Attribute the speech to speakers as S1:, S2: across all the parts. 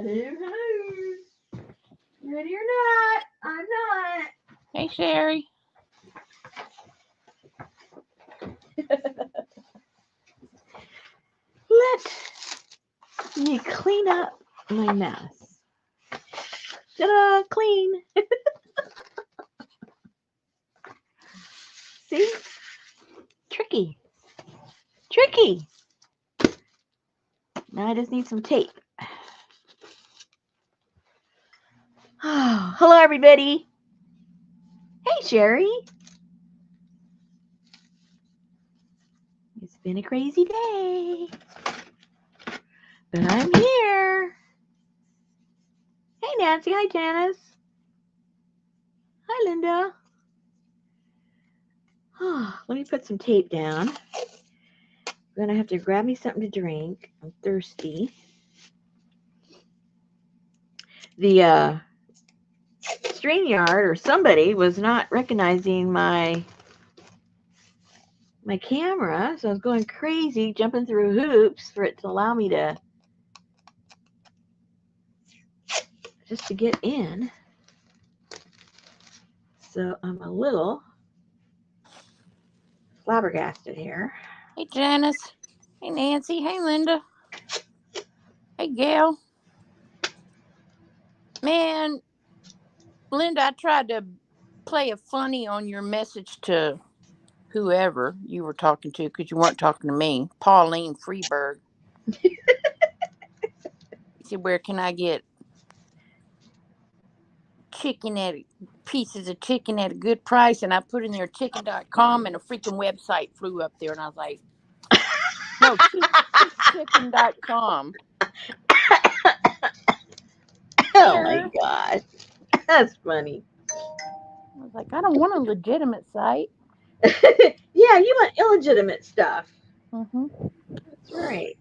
S1: Hello. Ready or not? I'm not.
S2: Hey, Sherry.
S1: Let me clean up my mess. Ta-da! Clean. See? Tricky. Tricky. Now I just need some tape. Oh, hello, everybody. Hey, Sherry. It's been a crazy day, but I'm here. Hey, Nancy. Hi, Janice. Hi, Linda. Oh, let me put some tape down. I'm going to have to grab me something to drink. I'm thirsty. The StreamYard or somebody was not recognizing my camera, so I was going crazy, jumping through hoops for it to allow me to get in. So I'm a little flabbergasted here.
S2: Hey, Janice. Hey, Nancy. Hey, Linda. Hey, Gail. Man, Linda, I tried to play a funny on your message to whoever you were talking to, because you weren't talking to me, Pauline Freeberg. You said, where can I get pieces of chicken at a good price? And I put in there chicken.com, and a freaking website flew up there, and I was like, no, chicken.com.
S1: Oh my gosh, that's funny.
S2: I was like, I don't want a legitimate site.
S1: Yeah, you want illegitimate stuff.
S2: Mm-hmm.
S1: That's right.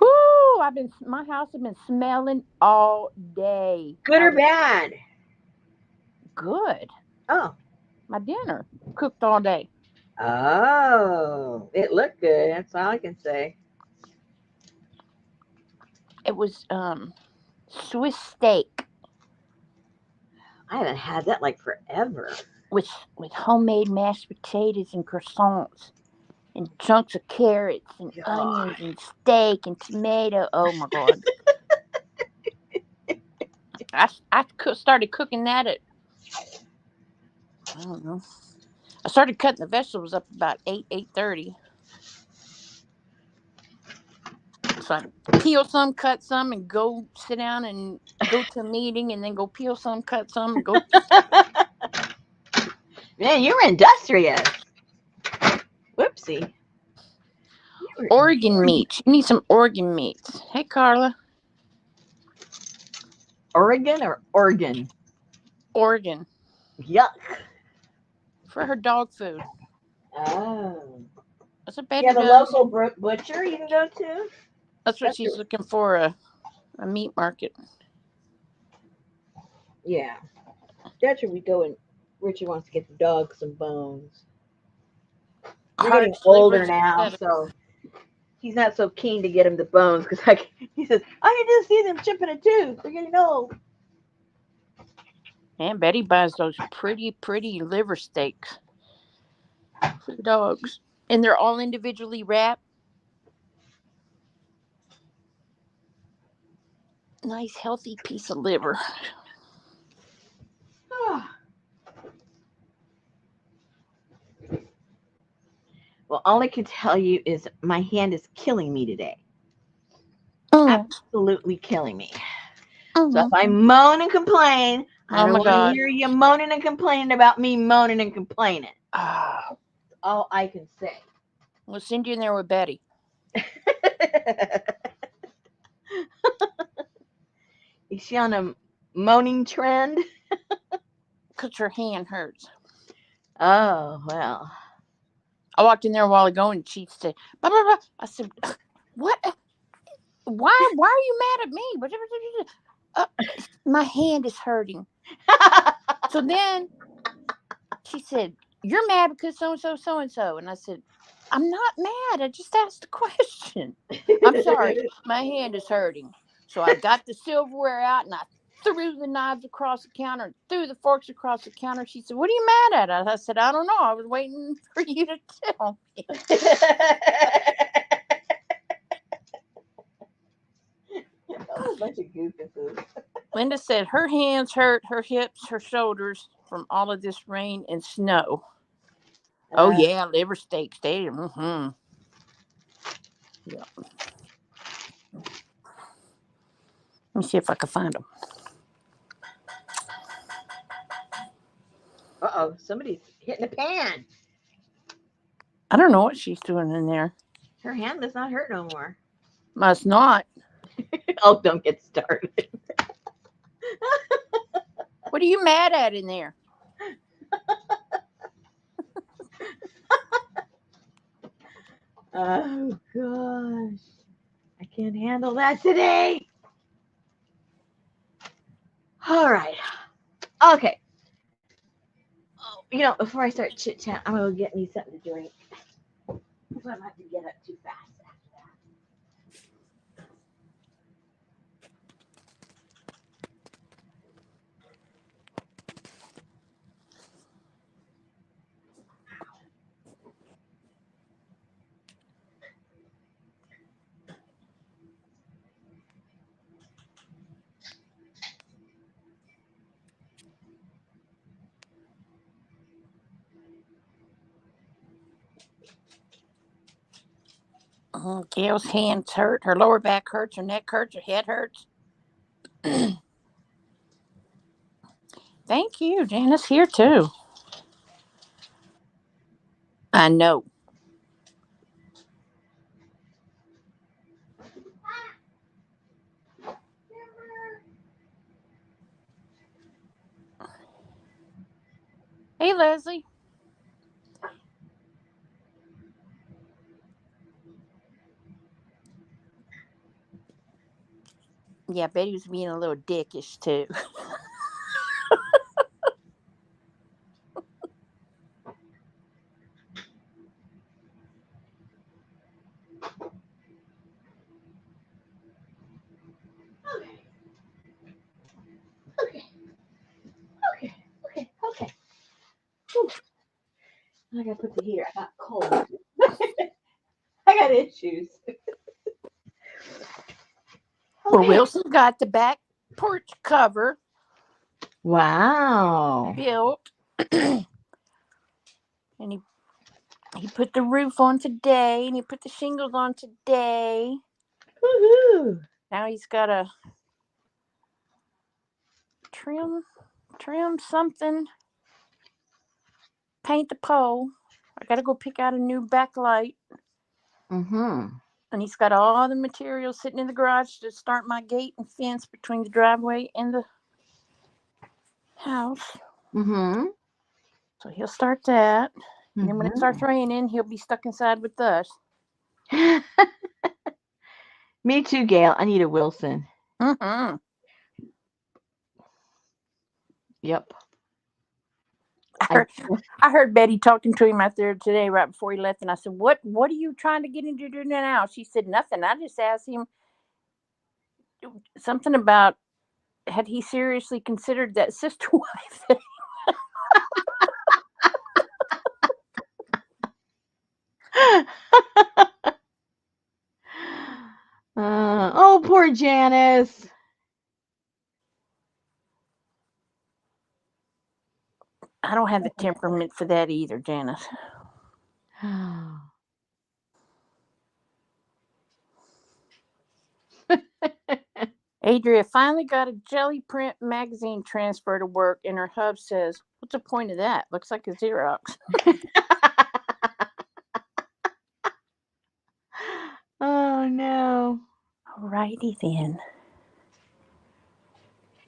S2: Whoo! My house has been smelling all day.
S1: Good or bad?
S2: Good.
S1: Oh.
S2: My dinner cooked all day.
S1: Oh, it looked good. That's all I can say.
S2: It was Swiss steak.
S1: I haven't had that like forever.
S2: With homemade mashed potatoes and croissants and chunks of carrots and onions and steak and tomato. Oh my God. I started cooking that at, I don't know. I started cutting the vegetables up about 8:30. So I peel some, cut some, and go sit down and go to a meeting, and then go peel some, cut some, and go.
S1: Man, you were industrious. Whoopsie.
S2: Organ meats. You need some organ meats. Hey, Carla.
S1: Oregon or Oregon?
S2: Organ.
S1: Yuck.
S2: For her dog food.
S1: Oh.
S2: That's what Betty
S1: Yeah, the
S2: does.
S1: local butcher you can go to?
S2: That's what she's looking for, a meat market.
S1: Yeah. That's where we go, and Richard wants to get the dog some bones. We're getting older now, so he's not so keen to get him the bones, because he says, I can just see them chipping a tooth. They're getting old.
S2: And Betty buys those pretty liver steaks for the dogs. And they're all individually wrapped. Nice, healthy piece of liver.
S1: Well, all I can tell you is my hand is killing me today. Absolutely killing me. So if I moan and complain, I don't want to hear you moaning and complaining about me moaning and complaining. That's all I can say.
S2: We'll send you in there with Betty.
S1: Is she on a moaning trend?
S2: Because her hand hurts.
S1: Oh, well.
S2: I walked in there a while ago, and she said, blah, blah, blah. I said, what? Why are you mad at me? My hand is hurting. So then she said, you're mad because so-and-so, so-and-so. And I said, I'm not mad. I just asked a question. I'm sorry. My hand is hurting. So I got the silverware out and I threw the knives across the counter, threw the forks across the counter. She said, "What are you mad at?" I said, "I don't know. I was waiting for you to tell me."
S1: Oh, a bunch of goofuses.
S2: Linda said her hands hurt, her hips, her shoulders from all of this rain and snow. Oh, yeah, liver steak stadium. Mm-hmm. Yeah. Let me see if I can find them.
S1: Uh-oh, somebody's hitting a pan.
S2: I don't know what she's doing in there.
S1: Her hand does not hurt no more.
S2: Must not.
S1: Oh, don't get started.
S2: What are you mad at in there?
S1: Oh, gosh. I can't handle that today. All right. Okay. Oh, before I start chit chat, I'm gonna go get me something to drink. So I don't have to get up too fast after that.
S2: Gail's hands hurt, her lower back hurts, her neck hurts, her head hurts. Thank you. Janice here too. I know. Hey, Leslie. Yeah, Betty was being a little dickish too.
S1: Okay. Whew. I gotta put the heater. I got cold. I got issues.
S2: Well, Wilson got the back porch cover
S1: Wow.
S2: built, and he put the roof on today, and he put the shingles on today.
S1: Woohoo!
S2: Now he's got to trim something, paint the pole. I got to go pick out a new backlight.
S1: Mm-hmm.
S2: And he's got all the materials sitting in the garage to start my gate and fence between the driveway and the house.
S1: Mm-hmm.
S2: So he'll start that. And then when it
S1: Mm-hmm.
S2: starts raining, he'll be stuck inside with us.
S1: Me too, Gail. I need a Wilson.
S2: Mm-hmm.
S1: Yep.
S2: I heard Betty talking to him out there today right before he left, and I said, What are you trying to get him to do now? She said, Nothing. I just asked him something about had he seriously considered that sister wife thing.
S1: Oh, poor Janice.
S2: I don't have the temperament for that either, Janice. Adria finally got a jelly print magazine transfer to work, and her hub says, What's the point of that? Looks like a Xerox.
S1: Oh, no.
S2: Alrighty then.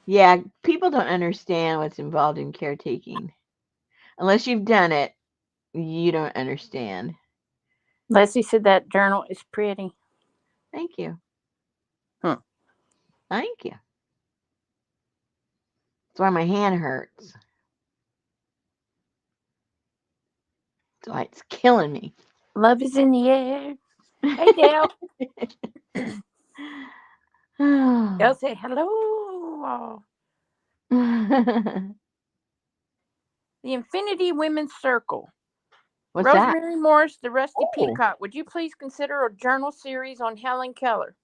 S1: Yeah, people don't understand what's involved in caretaking. Unless you've done it, you don't understand.
S2: Leslie said that journal is pretty.
S1: Thank you.
S2: Hmm.
S1: Thank you. That's why my hand hurts. That's why it's killing me.
S2: Love is in the air. Hey, Dale. Dale say hello. The Infinity Women's Circle.
S1: What's that?
S2: Rosemary Morris, the Rusty
S1: Oh.
S2: Peacock. Would you please consider a journal series on Helen Keller?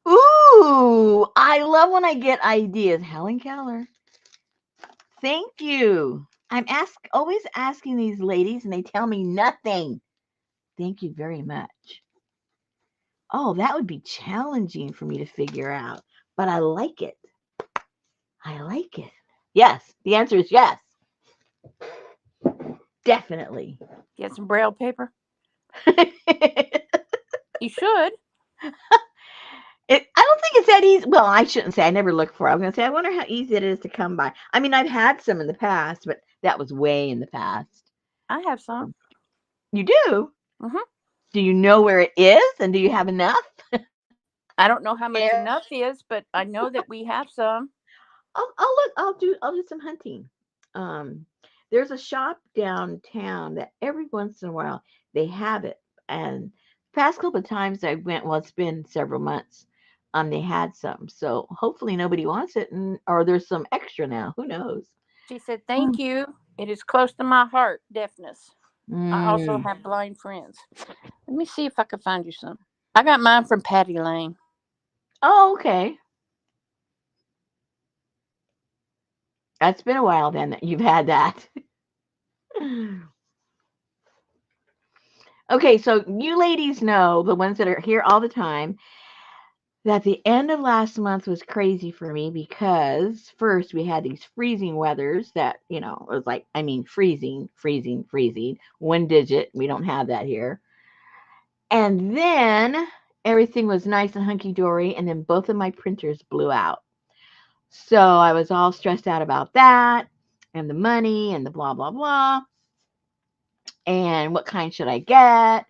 S1: Ooh, I love when I get ideas. Helen Keller. Thank you. Always asking these ladies and they tell me nothing. Thank you very much. Oh, that would be challenging for me to figure out, but I like it. I like it. Yes, the answer is yes. Definitely.
S2: Get some braille paper.
S1: it,
S2: You should.
S1: I don't think it's that easy. Well, I shouldn't say. I never look for it. I was going to say, I wonder how easy it is to come by. I mean, I've had some in the past, but that was way in the past.
S2: I have some.
S1: You do?
S2: Mm-hmm.
S1: Do you know where it is? And do you have enough?
S2: I don't know how much
S1: Yeah.
S2: enough is, but I know that we have some.
S1: I'll look. I'll do some hunting. Um, there's a shop downtown that every once in a while they have it. And the past couple of times I went, well, it's been several months. They had some. So hopefully nobody wants it, and or there's some extra now. Who knows?
S2: She said, "Thank you. It is close to my heart, deafness. I also
S1: Mm.
S2: have blind friends. Let me see if I can find you some. I got mine from Patty Lane.
S1: Oh, okay. That's been a while then that you've had that. Okay, so you ladies know, the ones that are here all the time, that the end of last month was crazy for me because first we had these freezing weathers that, it was like, I mean, freezing, freezing, freezing, one digit. We don't have that here. And then everything was nice and hunky dory. And then both of my printers blew out. So I was all stressed out about that and the money and the blah, blah, blah. And what kind should I get?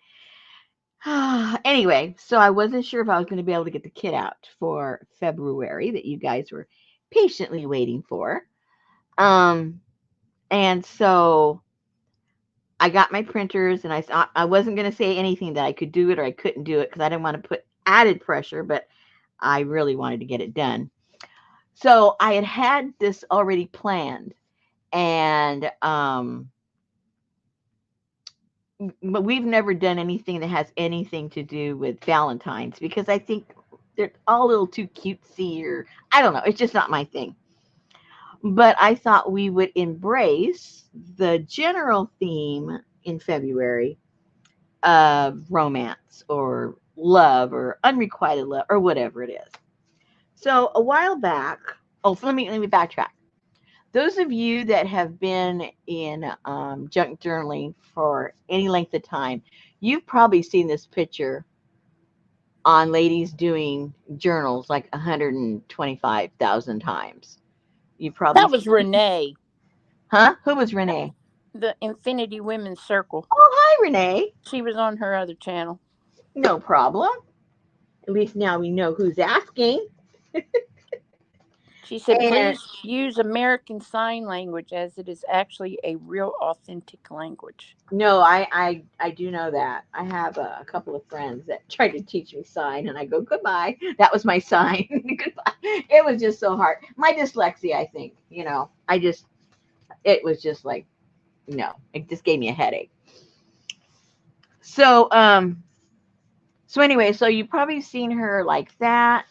S1: Anyway, so I wasn't sure if I was going to be able to get the kit out for February that you guys were patiently waiting for. Um, and so I got my printers, and I wasn't going to say anything that I could do it or I couldn't do it because I didn't want to put added pressure, but I really wanted to get it done. So I had this already planned, and but we've never done anything that has anything to do with Valentine's because I think they're all a little too cutesy, or I don't know. It's just not my thing. But I thought we would embrace the general theme in February of romance or love or unrequited love or whatever it is. So a while back, let me backtrack. Those of you that have been in junk journaling for any length of time, you've probably seen this picture on ladies doing journals like 125,000 times. You probably
S2: That was
S1: seen,
S2: Renee,
S1: huh? Who was Renee?
S2: the Infinity Women's Circle.
S1: Oh, hi, Renee.
S2: She was on her other channel.
S1: No problem. At least now we know who's asking.
S2: She said,
S1: And
S2: please use American Sign Language as it is actually a real authentic language.
S1: no, I do know that. I have a couple of friends that tried to teach me sign, and I go goodbye. That was my sign. Goodbye. It was just so hard. My dyslexia, I think. It was just like no. It just gave me a headache. So so anyway, so you've probably seen her like that,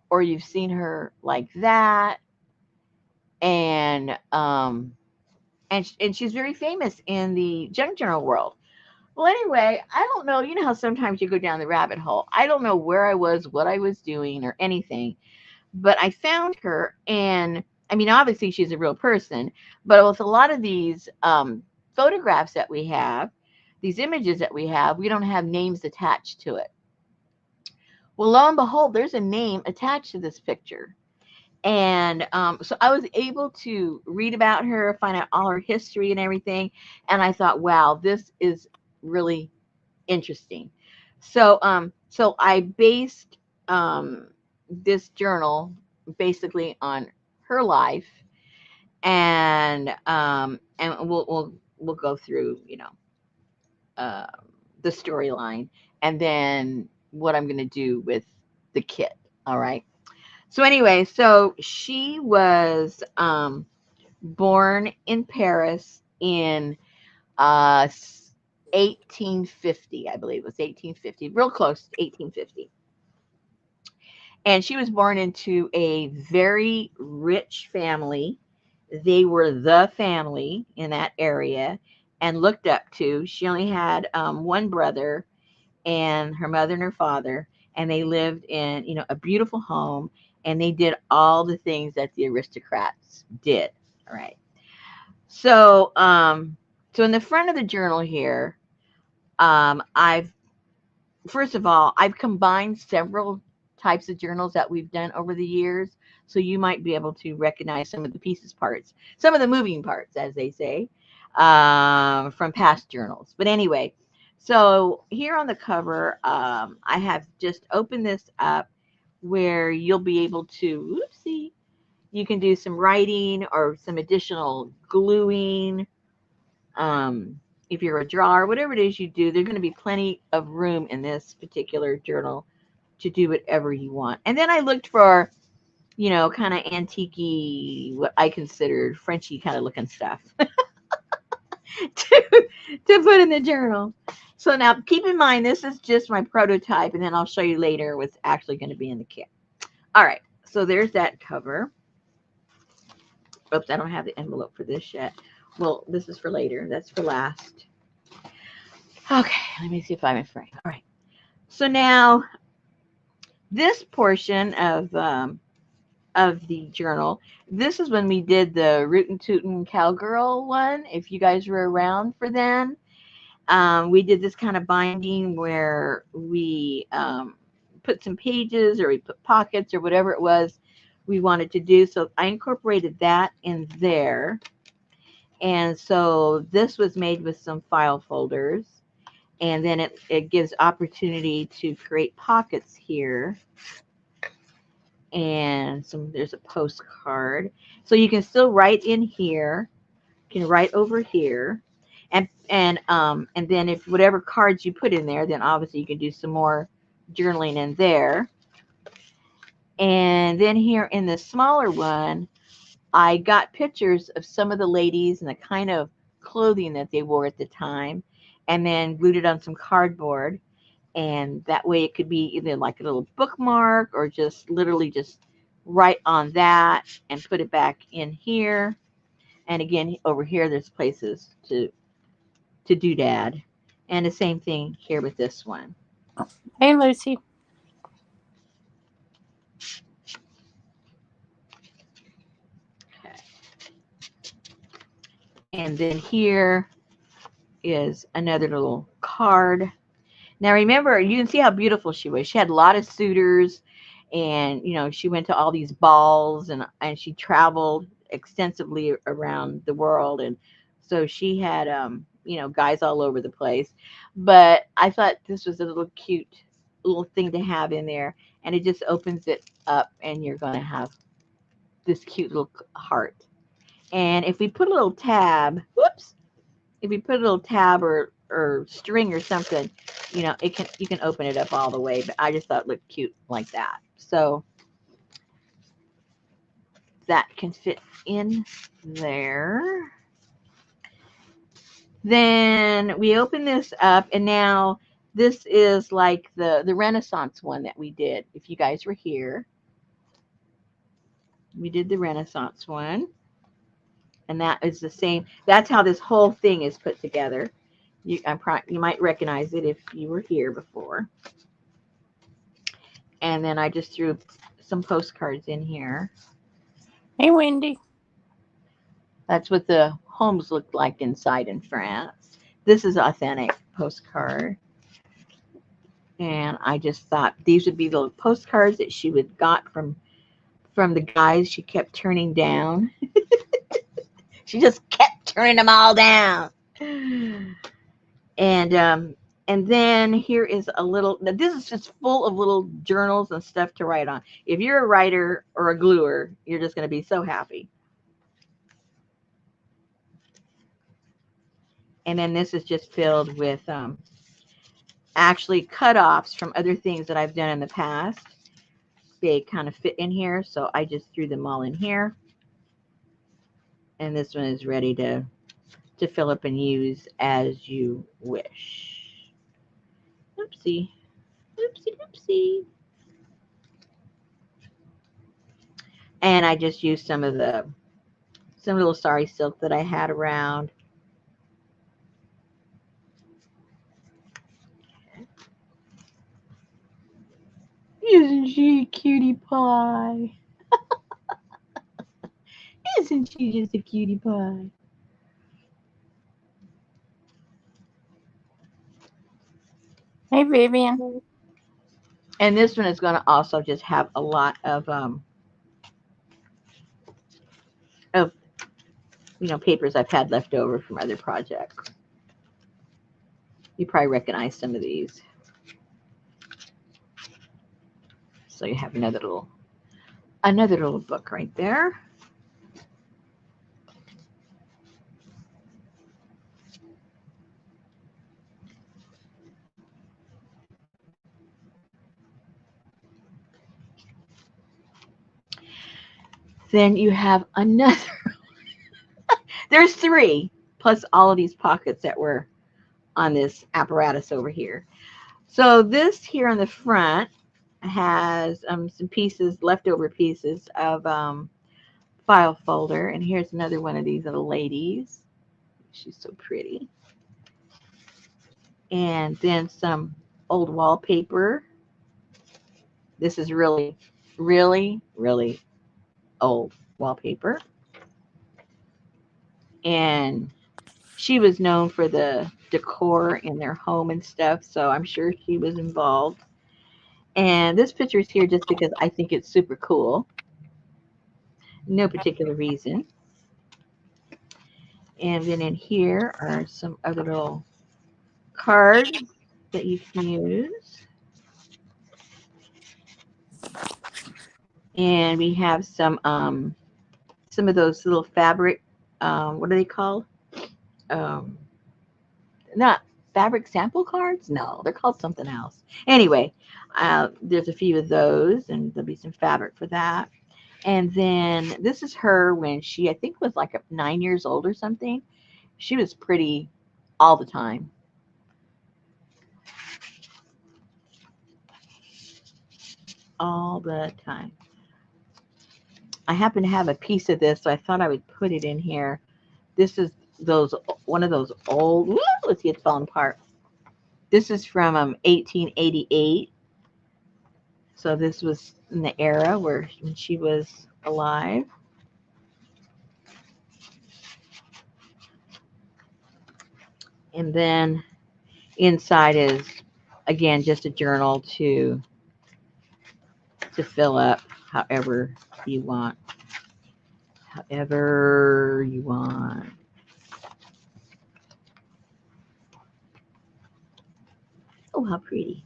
S1: or you've seen her like that, and and she's very famous in the junk journal world. Well, anyway, I don't know. You know how sometimes you go down the rabbit hole. I don't know where I was, what I was doing, or anything, but I found her, and I mean, obviously she's a real person, but with a lot of these photographs that we have, these images that we have, we don't have names attached to it. Well, lo and behold, there's a name attached to this picture. And so I was able to read about her, find out all her history and everything. And I thought, wow, this is really interesting. So I based this journal basically on her life, and we'll go through, uh, the storyline, and then what I'm going to do with the kit. All right. So anyway, so she was born in Paris in 1850, I believe it was 1850, real close to 1850. And she was born into a very rich family. They were the family in that area and looked up to. She only had one brother and her mother and her father, and they lived in, a beautiful home, and they did all the things that the aristocrats did. All right. So in the front of the journal here, I've first of all, I've combined several types of journals that we've done over the years. So you might be able to recognize some of the pieces parts, some of the moving parts, as they say, from past journals. But anyway, so here on the cover, I have just opened this up where you'll be able to, oopsie, you can do some writing or some additional gluing. If you're a drawer, whatever it is you do, there's going to be plenty of room in this particular journal to do whatever you want. And then I looked for, kind of antique-y, what I considered Frenchy kind of looking stuff to, to put in the journal. So now keep in mind, this is just my prototype, and then I'll show you later what's actually going to be in the kit. All right, so there's that cover. Oops, I don't have the envelope for this yet. Well, this is for later. That's for last. Okay, let me see if I'm in frame. All right. So now this portion of the journal, this is when we did the Rootin' Tootin' Cowgirl one. If you guys were around for then, we did this kind of binding where we put some pages or we put pockets or whatever it was we wanted to do. So I incorporated that in there. And so this was made with some file folders. And then it gives opportunity to create pockets here. And there's a postcard. So you can still write in here. You can write over here. And then if whatever cards you put in there, then obviously you can do some more journaling in there. And then here in the smaller one, I got pictures of some of the ladies and the kind of clothing that they wore at the time, and then glued it on some cardboard. And that way it could be either like a little bookmark or just literally just write on that and put it back in here. And again, over here, there's places to doodad. And the same thing here with this one.
S2: Hey, Lucy.
S1: Okay. And then here is another little card. Now remember, you can see how beautiful she was. She had a lot of suitors, and she went to all these balls, and she traveled extensively around the world, and so she had guys all over the place. But I thought this was a little cute little thing to have in there, and it just opens it up, and you're going to have this cute little heart. And if we put a little tab, whoops, if we put a little tab or string or something, you can open it up all the way. But I just thought it looked cute like that. So that can fit in there. Then we open this up, and now this is like the Renaissance one that we did. If you guys were here, we did the Renaissance one. And that is the same. That's how this whole thing is put together. You might recognize it if you were here before. And then I just threw some postcards in here.
S2: Hey, Wendy.
S1: That's what the homes looked like inside in France. This is authentic postcard. And I just thought these would be the postcards that she would got from the guys she kept turning down. She just kept turning them all down. And then here is a little, this is just full of little journals and stuff to write on. If you're a writer or a gluer, you're just going to be so happy. And then this is just filled with actually cut-offs from other things that I've done in the past. They kind of fit in here, so I just threw them all in here. And this one is ready to fill up and use as you wish. Oopsie. Oopsie doopsie. And I just used some little sari silk that I had around. Isn't she a cutie pie? Isn't she just a cutie pie?
S2: Hey, Vivian.
S1: And this one is going to also just have a lot of papers I've had left over from other projects. You probably recognize some of these. So you have another little book right there. Then you have another. There's 3, plus all of these pockets that were on this apparatus over here. So this here on the front has some pieces, leftover pieces of file folder. And here's another one of these little ladies. She's so pretty. And then some old wallpaper. This is really, really, really old wallpaper. And she was known for the decor in their home and stuff, so I'm sure she was involved. And this picture is here just because I think it's super cool. No particular reason. And then in here are some other little cards that you can use. And we have some of those little fabric, what are they called? Not fabric sample cards? No, they're called something else. Anyway, there's a few of those, and there'll be some fabric for that. And then this is her when she, I think, was like 9 years old or something. She was pretty all the time. All the time. I happen to have a piece of this, so I thought I would put it in here. This is one of those old, let's see, it's falling apart. This is from 1888. So this was in the era when she was alive. And then inside is, again, just a journal to fill up however you want. However you want. Oh, how pretty.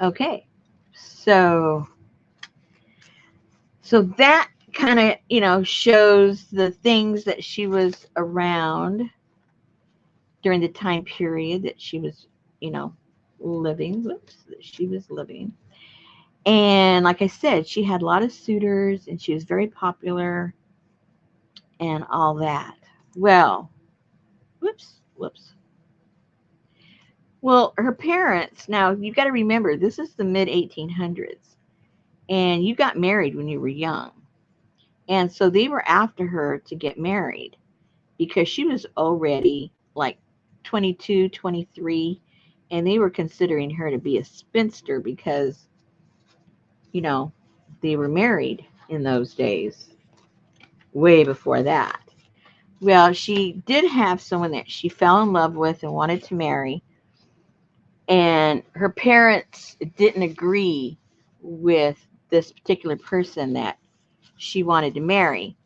S1: Okay. So that kind of, shows the things that she was around during the time period that she was, living. That she was living. And like I said, she had a lot of suitors and she was very popular and all that. Well, whoops. Well, her parents, now you've got to remember, this is the mid 1800s. And you got married when you were young. And so they were after her to get married because she was already like 22, 23. And they were considering her to be a spinster because, they were married in those days, way before that. Well, she did have someone that she fell in love with and wanted to marry. And her parents didn't agree with this particular person that she wanted to marry.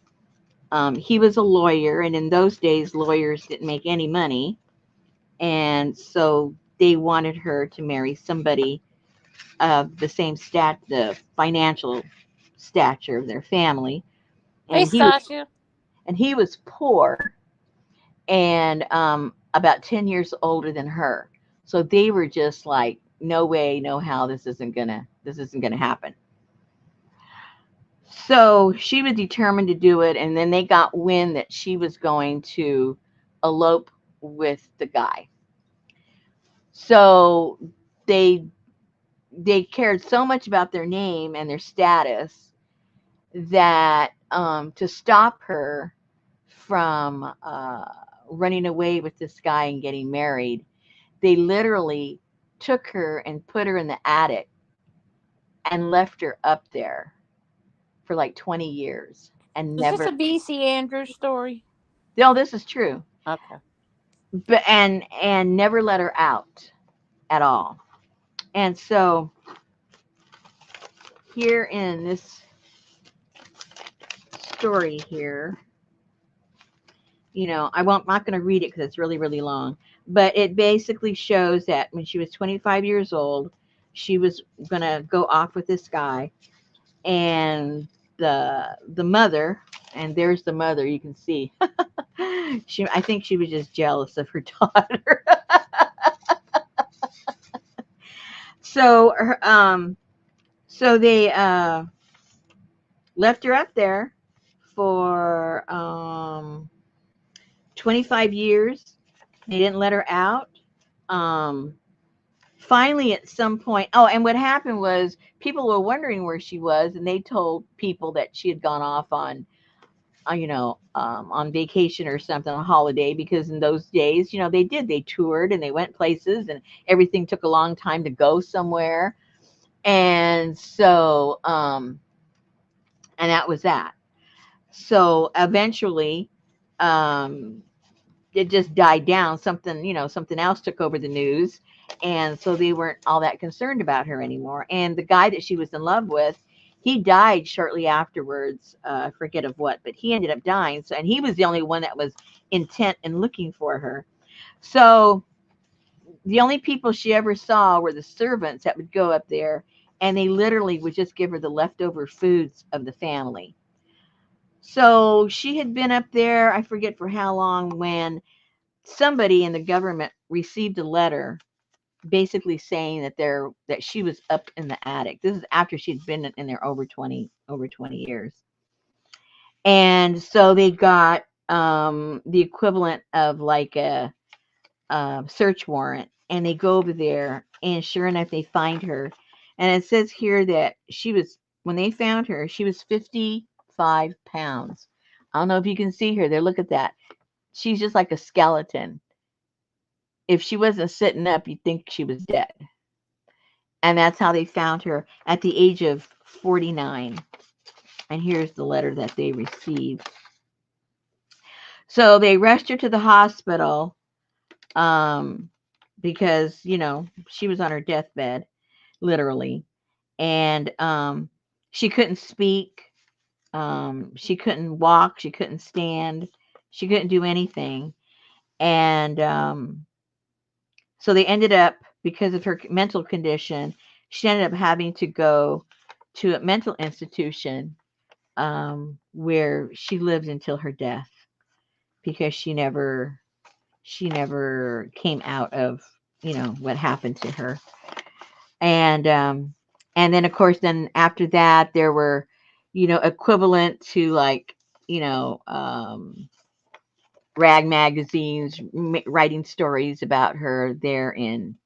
S1: He was a lawyer, and in those days, lawyers didn't make any money. And so they wanted her to marry somebody of the same the financial stature of their family.
S2: Hey,
S1: And
S2: Sasha.
S1: he was poor and about 10 years older than her. So they were just like, no way, no how, this isn't gonna happen. So she was determined to do it, and then they got wind that she was going to elope with the guy. So they they cared so much about their name and their status that to stop her from running away with this guy and getting married, they literally took her and put her in the attic and left her up there for like 20 years and
S2: Is this
S1: never.
S2: a BC Andrews story?
S1: No, this is true.
S2: Okay.
S1: But and never let her out at all. And so here in this story here, I'm not going to read it because it's really, really long, but it basically shows that when she was 25 years old, she was going to go off with this guy, and the mother, and there's the mother, you can see. I think she was just jealous of her daughter. So so they left her up there for 25 years. They didn't let her out. Um, Finally, at some point, oh, and what happened was people were wondering where she was, and they told people that she had gone off on vacation or something, on holiday, because in those days, they toured and they went places, and everything took a long time to go somewhere. And so, and that was that. So eventually, um, it just died down. Something else took over the news. And so they weren't all that concerned about her anymore. And the guy that she was in love with, he died shortly afterwards. I forget of what, but he ended up dying. So, and he was the only one that was intent in looking for her. So the only people she ever saw were the servants that would go up there, and they literally would just give her the leftover foods of the family. So she had been up there, I forget for how long, when somebody in the government received a letter basically saying that she was up in the attic. This is after she'd been in there over 20 years. And so they got the equivalent of like a search warrant, and they go over there, and sure enough they find her. And it says here that when they found her, she was 55 pounds. I don't know if you can see her there. Look at that. She's just like a skeleton. If she wasn't sitting up, you'd think she was dead. And that's how they found her at the age of 49. And here's the letter that they received. So they rushed her to the hospital um, because, she was on her deathbed, literally. And she couldn't speak. She couldn't walk. She couldn't stand. She couldn't do anything. And so they ended up, because of her mental condition, she ended up having to go to a mental institution where she lived until her death, because she never came out of what happened to her. And then of course, then after that there were equivalent to like you know um, rag magazines writing stories about her there in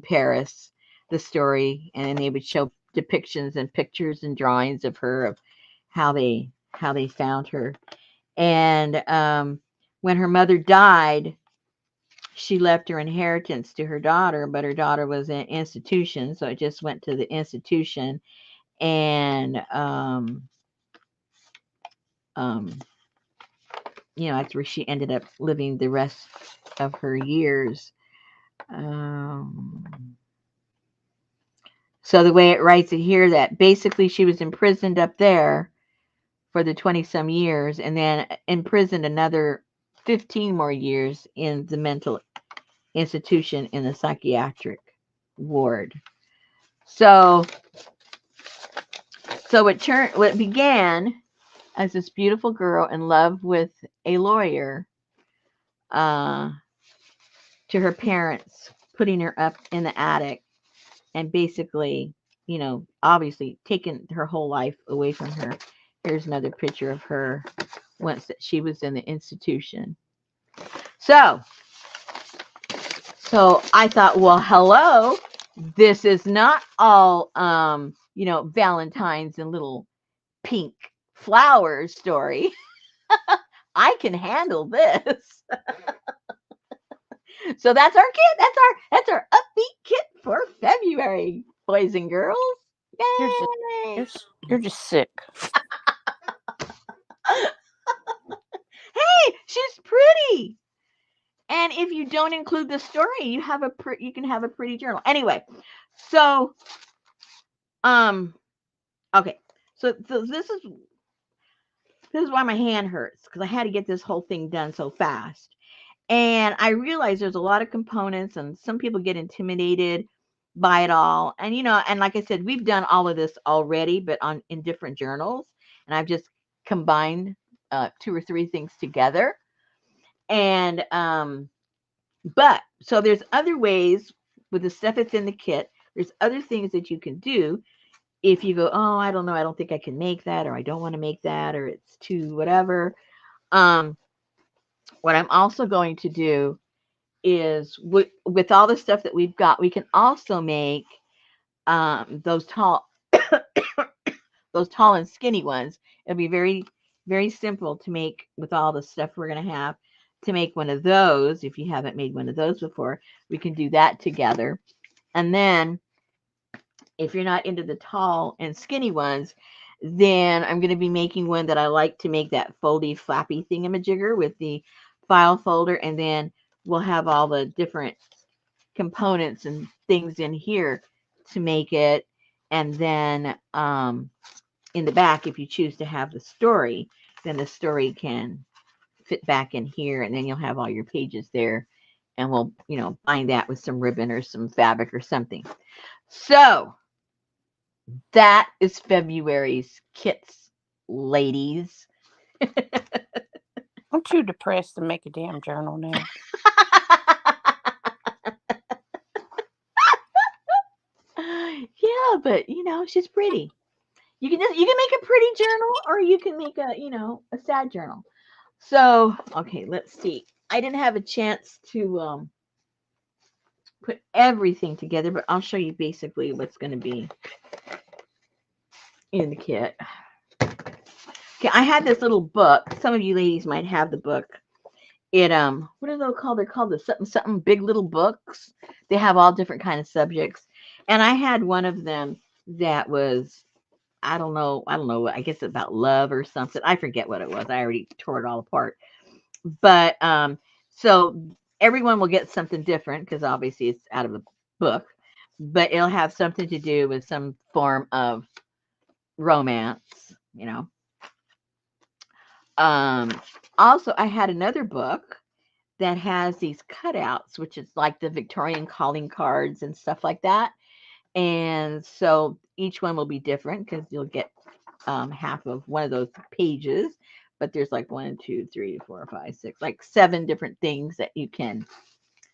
S1: Paris, the story, and then they would show depictions and pictures and drawings of her, of how they found her. And when her mother died, she left her inheritance to her daughter, but her daughter was in institution, so it just went to the institution. And um, that's where she ended up living the rest of her years. So the way it writes it here, that basically she was imprisoned up there for the 20 some years, and then imprisoned another 15 more years in the mental institution in the psychiatric ward. So what began as this beautiful girl in love with a lawyer, uh, to her parents, putting her up in the attic and basically, obviously taking her whole life away from her. Here's another picture of her once that she was in the institution. So I thought, well, hello, this is not all, Valentine's and little pink flowers story. I can handle this. So that's our kit. That's our upbeat kit for February, boys and girls. Yay!
S2: You're just sick.
S1: Hey, she's pretty. And if you don't include the story, you can have a pretty journal. Anyway, so okay. So this is why my hand hurts, because I had to get this whole thing done so fast. And I realized there's a lot of components, and some people get intimidated by it all. And and like I said, we've done all of this already, but in different journals, and I've just combined 2 or 3 things together. And but so there's other ways with the stuff that's in the kit. There's other things that you can do if you go, oh, I don't know, I don't think I can make that, or I don't want to make that, or it's too whatever. What I'm also going to do is with all the stuff that we've got, we can also make those tall and skinny ones. It'll be very, very simple to make with all the stuff we're going to have to make one of those. If you haven't made one of those before, we can do that together. And then if you're not into the tall and skinny ones, then I'm going to be making one that I like to make, that foldy, flappy thingamajigger with the file folder. And then we'll have all the different components and things in here to make it. And then in the back, if you choose to have the story, then the story can fit back in here, and then you'll have all your pages there. And we'll, bind that with some ribbon or some fabric or something. So that is February's kits, ladies.
S2: I'm too depressed to make a damn journal now.
S1: Yeah, but she's pretty. You can make a pretty journal, or you can make a sad journal. So okay, let's see. I didn't have a chance to put everything together, but I'll show you basically what's going to be in the kit. Okay, I had this little book. Some of you ladies might have the book. It what are they called? They're called the something big little books. They have all different kind of subjects. And I had one of them that was, I don't know, I guess about love or something. I forget what it was. I already tore it all apart. But so everyone will get something different, because obviously it's out of the book, but it'll have something to do with some form of romance, Also, I had another book that has these cutouts, which is like the Victorian calling cards and stuff like that. And so each one will be different, because you'll get half of one of those pages. But there's like 1, 2, 3, 4, 5, 6, like 7 different things that you can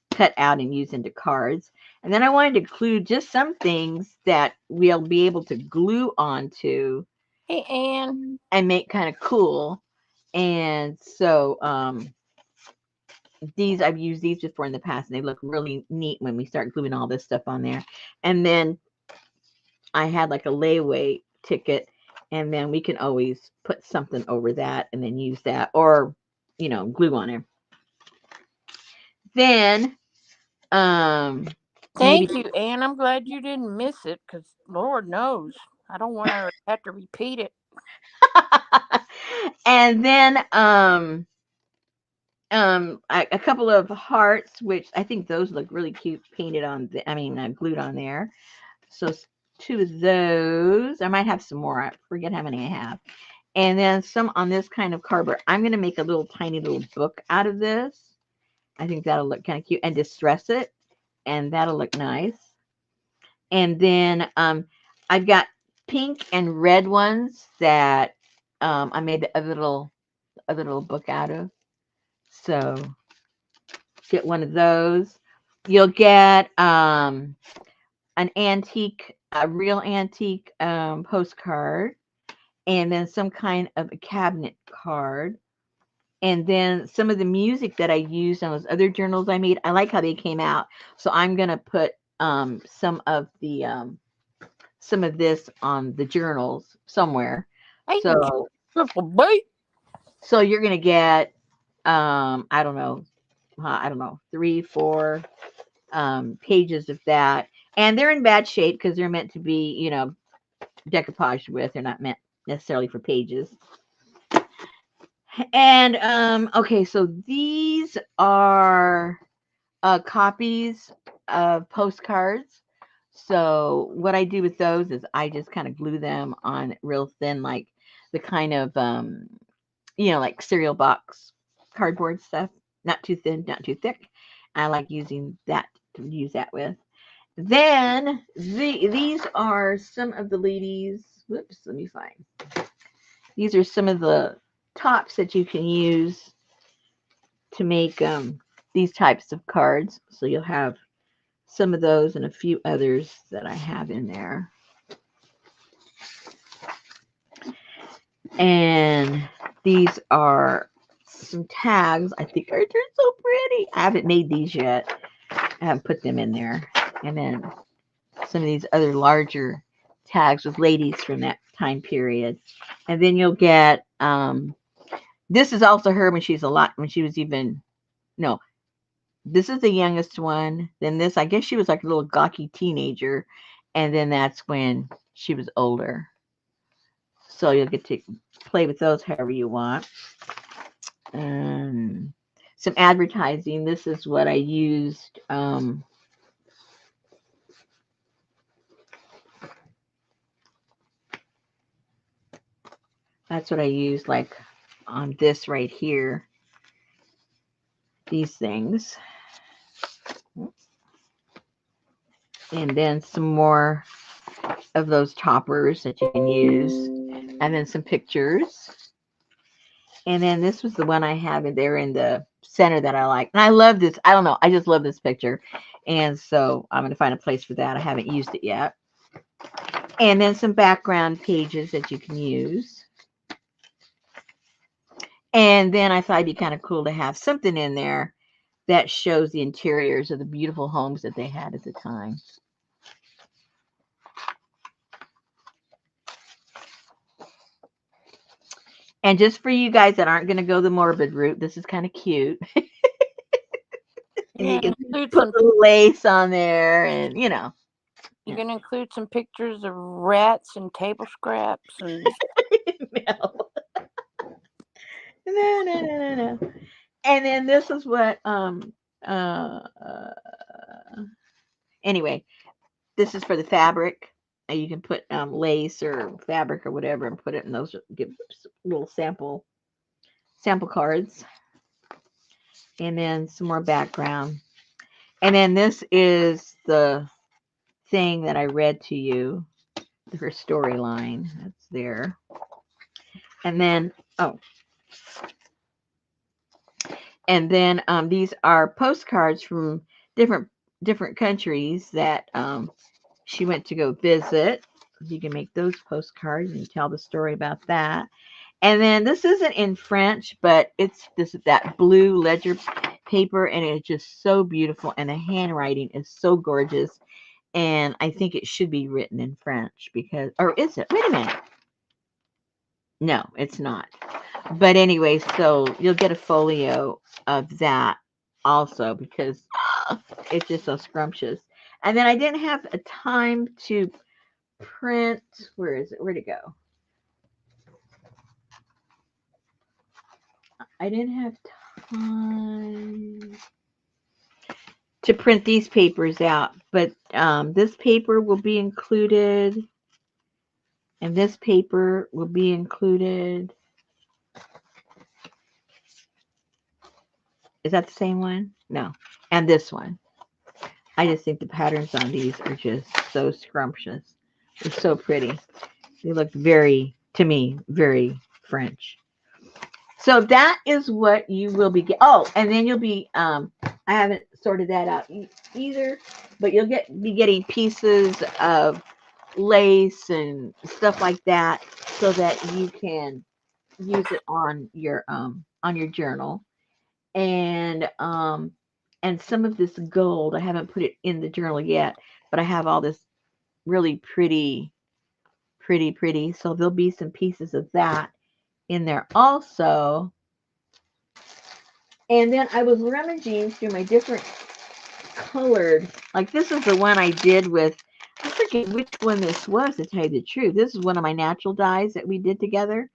S1: cut out and use into cards. And then I wanted to include just some things that we'll be able to glue onto.
S2: Hey, Ann.
S1: And make kind of cool. And so I've used these before in the past, and they look really neat when we start gluing all this stuff on there. And then I had like a layaway ticket, and then we can always put something over that and then use that, or glue on it. Then
S2: thank you, Ann. I'm glad you didn't miss it, because Lord knows I don't want to have to repeat it.
S1: And then a couple of hearts, which I think those look really cute painted on glued on there. So 2 of those. I might have some more. I forget how many I have. And then some on this kind of cardboard. I'm going to make a little tiny little book out of this. I think that'll look kind of cute, and distress it, and that'll look nice. And then I've got pink and red ones that I made a little book out of. So get one of those. You'll get an antique, a real antique postcard, and then some kind of a cabinet card. And then some of the music that I used on those other journals I made, I like how they came out. So I'm gonna put some of this on the journals somewhere.
S2: Hey,
S1: So
S2: triple B.
S1: so you're gonna get I don't know, 3, 4 pages of that, and they're in bad shape because they're meant to be, decoupaged with. They're not meant necessarily for pages. And okay, so these are copies of postcards. So what I do with those is I just kind of glue them on real thin, like the kind of like cereal box cardboard stuff. Not too thin, not too thick. I like using that to use that with. Then these are some of the ladies. Whoops, let me find. These are some of the tops that you can use to make these types of cards. So you'll have some of those and a few others that I have in there. And these are some tags. I think they're so pretty. I haven't made these yet. I haven't put them in there. And then some of these other larger tags with ladies from that time period. And then you'll get this is also her when she was even no, this is the youngest one. Then this, I guess she was like a little gawky teenager. And then that's when she was older. So you'll get to play with those however you want. Some advertising. This is what I used. That's what I used like on this right here. These things. And then some more of those toppers that you can use. And then some pictures. And then this was the one I have in there in the center that I like. And I love this. I don't know. I just love this picture. And so I'm going to find a place for that. I haven't used it yet. And then some background pages that you can use. And then I thought it'd be kind of cool to have something in there that shows the interiors of the beautiful homes that they had at the time. And just for you guys that aren't going to go the morbid route, this is kind of cute. And you can put a little lace on there and,
S2: You're going to include some pictures of rats and table scraps and...
S1: No. And then this is what anyway, this is for the fabric. You can put lace or fabric or whatever and put it in those, give little sample cards. And then some more background. And then this is the thing that I read to you, her storyline. That's there. And then, these are postcards from different countries that she went to go visit. You can make those postcards and tell the story about that. And then this isn't in French, but it's that blue ledger paper, and it's just so beautiful, and the handwriting is so gorgeous. And I think it should be written in French because, or is it? Wait a minute. No, it's not. But anyway, so you'll get a folio of that also because it's just so scrumptious. And then I didn't have a time to print. Where is it? Where'd it go? I didn't have time to print these papers out, but this paper will be included, and this paper will be included. Is that the same one? No. And this one. I just think the patterns on these are just so scrumptious. They're so pretty. They look very, to me, very French. So that is what you will be getting. Oh, and then you'll be I haven't sorted that out either, but you'll be getting pieces of lace and stuff like that so that you can use it on your journal. And some of this gold, I haven't put it in the journal yet, but I have all this really pretty. So there'll be some pieces of that in there also. And then I was rummaging through my different colored, like this is the one I did with, I forget which one this was, to tell you the truth. This is one of my natural dyes that we did together.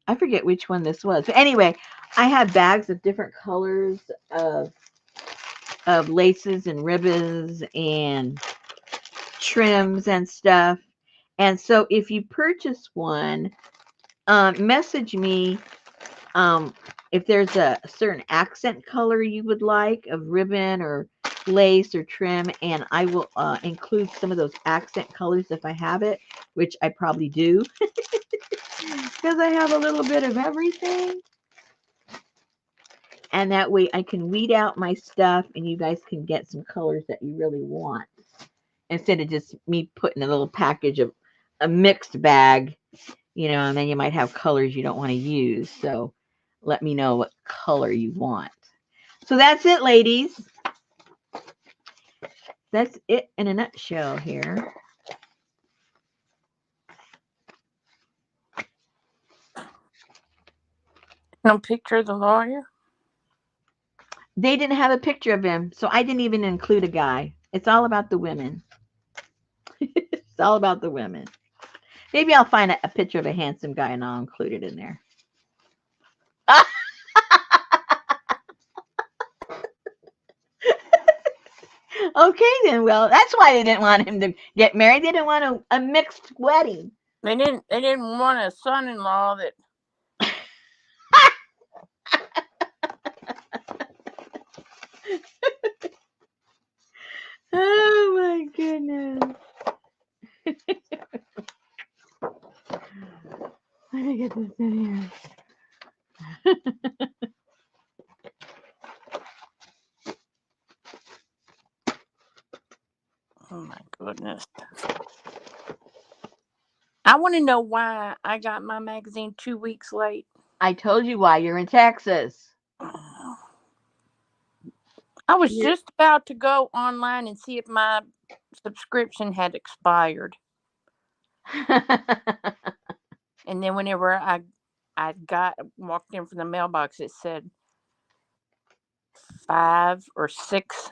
S1: I forget which one this was. But anyway, I had bags of different colors of laces and ribbons and trims and stuff. And so if you purchase one, message me if there's a certain accent color you would like of ribbon or lace or trim, and I will include some of those accent colors if I have it, which I probably do because I have a little bit of everything. And that way I can weed out my stuff and you guys can get some colors that you really want instead of just me putting a little package of a mixed bag, and then you might have colors you don't want to use. So let me know what color you want. So that's it, ladies. That's it in a nutshell here.
S2: No picture of the lawyer?
S1: They didn't have a picture of him, so I didn't even include a guy. It's all about the women. It's all about the women. Maybe I'll find a picture of a handsome guy and I'll include it in there. Okay, then. Well, that's why they didn't want him to get married. They didn't want a mixed wedding.
S2: They didn't want a son-in-law that.
S1: Oh my goodness. Let me get this in here.
S2: Oh my goodness. I want to know why I got my magazine 2 weeks late.
S1: I told you why. You're in Texas.
S2: I was just about to go online and see if my subscription had expired. And then whenever I walked in from the mailbox, it said 5 or 6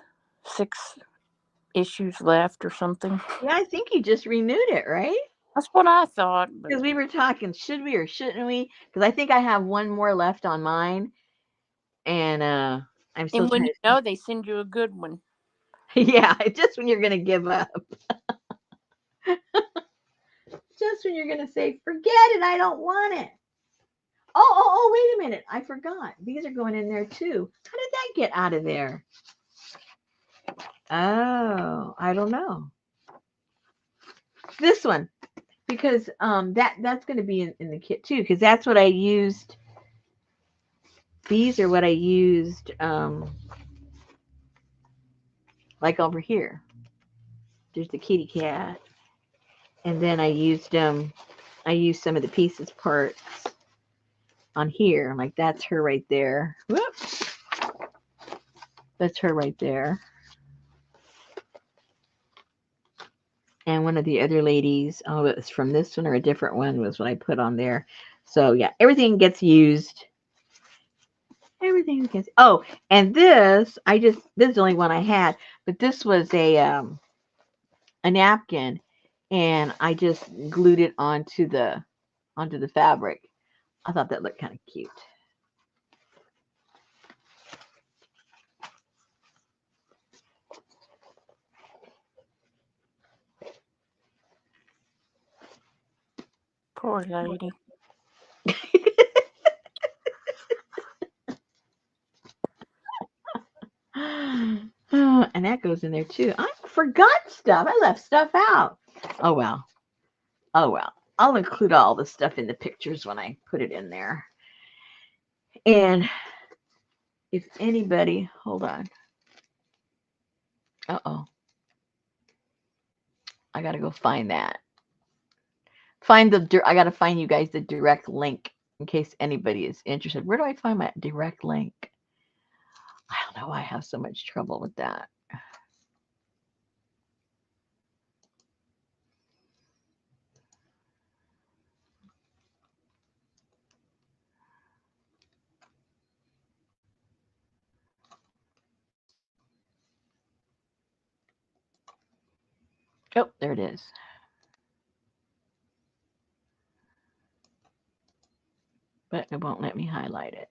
S2: issues left or something.
S1: Yeah, I think you just renewed it, right?
S2: That's what I thought.
S1: Because we were talking, should we or shouldn't we? Because I think I have one more left on mine, and I'm still
S2: when
S1: trying to.
S2: they send you a good one.
S1: Yeah, just when you're gonna give up. Just when you're gonna say, forget it, I don't want it. Oh, wait a minute, I forgot. These are going in there too. How did that get out of there? Oh, I don't know. This one, because that's going to be in the kit too, because that's what I used. These are what I used, like over here. There's the kitty cat, and then I used some of the pieces parts on here. Like that's her right there. Whoops, that's her right there. And one of the other ladies, it was from this one or a different one, was what I put on there. So yeah, everything gets used. Everything gets. Oh, and this is the only one I had, but this was a napkin, and I just glued it onto the fabric. I thought that looked kind of cute.
S2: Poor lady.
S1: And that goes in there too. I forgot stuff. I left stuff out. Oh well. I'll include all the stuff in the pictures when I put it in there. And if anybody, hold on. Uh-oh. I got to go find that. I got to find you guys the direct link in case anybody is interested. Where do I find my direct link? I don't know why I have so much trouble with that. Oh, there it is. But it won't let me highlight it.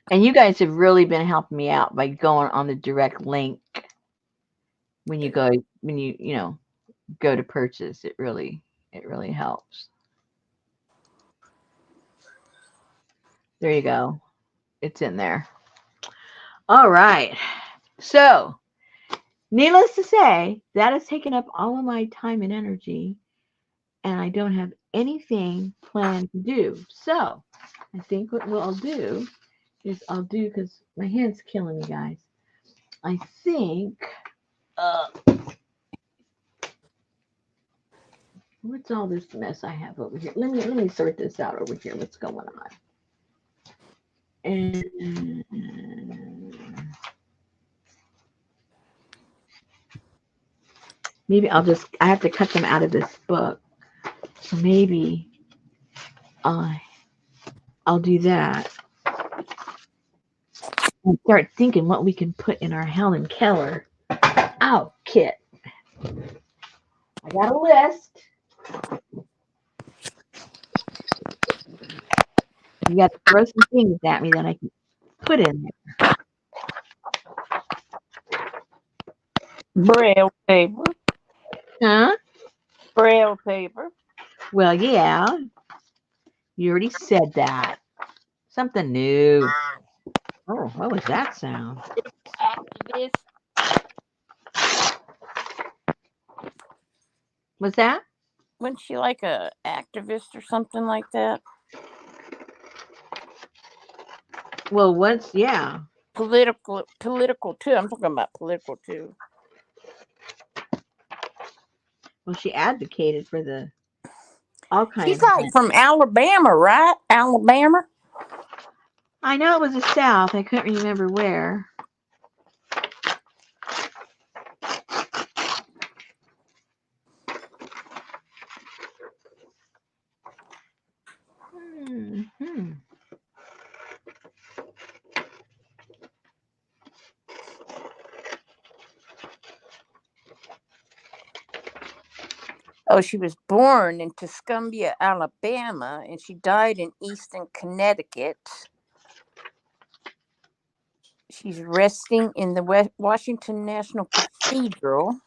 S1: And you guys have really been helping me out by going on the direct link when you go to purchase. It really helps. There you go. It's in there. All right. So, needless to say, that has taken up all of my time and energy, and I don't have anything planned to do. So, I think what I'll do is because my hand's killing me, guys. I think, what's all this mess I have over here? Let me sort this out over here. What's going on? And maybe I have to cut them out of this book. So maybe I'll do that and start thinking what we can put in our Helen Keller kit. I got a list. You got to throw some things at me that I can put in there.
S2: Braille paper.
S1: Huh?
S2: Braille paper.
S1: Well, yeah. You already said that. Something new. Oh, what was that sound?
S2: Activist.
S1: Was that?
S2: Wasn't she like a activist or something like that?
S1: Well, yeah.
S2: Political too. I'm talking about political too.
S1: Well, she advocated for all kinds.
S2: She's like from Alabama, right? Alabama.
S1: I know it was the South. I couldn't remember where. Hmm.
S2: Oh, she was born in Tuscumbia, Alabama, and she died in Easton, Connecticut. She's resting in the Washington National Cathedral.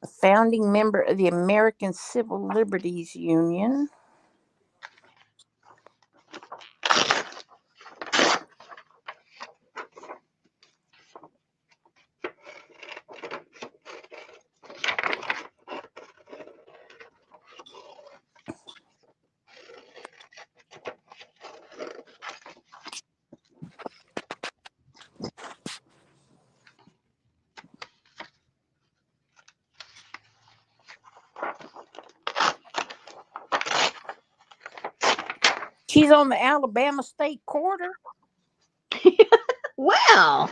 S2: A founding member of the American Civil Liberties Union. She's on the Alabama State Quarter.
S1: Wow.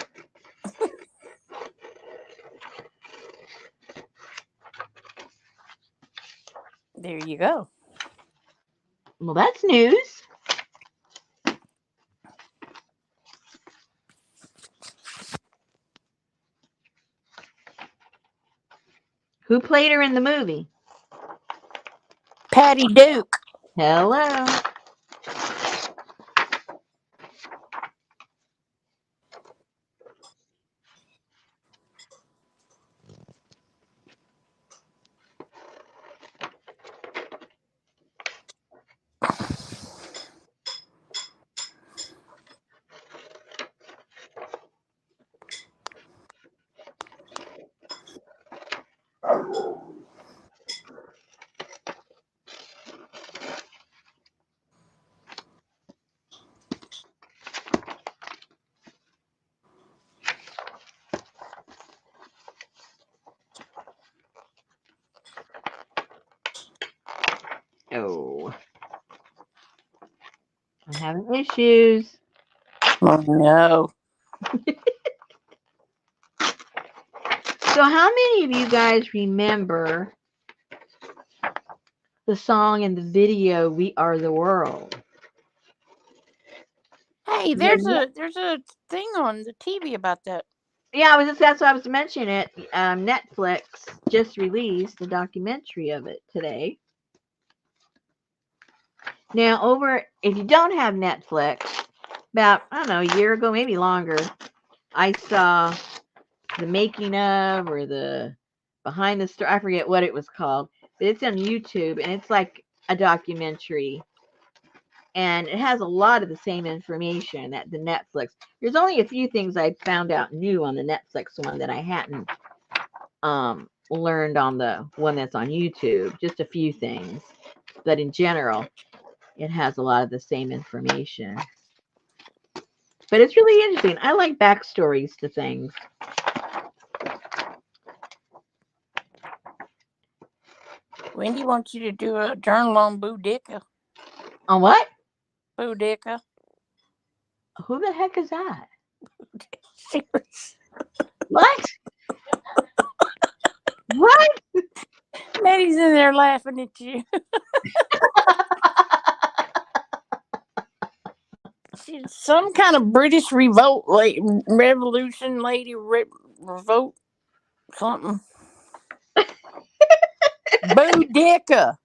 S2: There you go.
S1: Well, that's news. Who played her in the movie?
S2: Patty Duke.
S1: Hello. having issues.
S2: Oh no.
S1: So how many of you guys remember the song and the video "We Are the World"?
S2: Hey, there's a thing on the TV about that.
S1: Yeah, that's why I was mentioning it. Netflix just released a documentary of it today. Now, if you don't have Netflix, about, I don't know, a year ago, maybe longer, I saw the making of or the behind the story. I forget what it was called, but it's on YouTube and it's like a documentary. And it has a lot of the same information that the Netflix. There's only a few things I found out new on the Netflix one that I hadn't learned on the one that's on YouTube. Just a few things, but in general, it has a lot of the same information. But it's really interesting. I like backstories to things.
S2: Wendy wants you to do a journal on Boudica.
S1: On what?
S2: Boudica.
S1: Who the heck is that?
S2: What?
S1: What?
S2: Maddie's in there laughing at you. She's some kind of British revolution lady, revolt something. Boudica.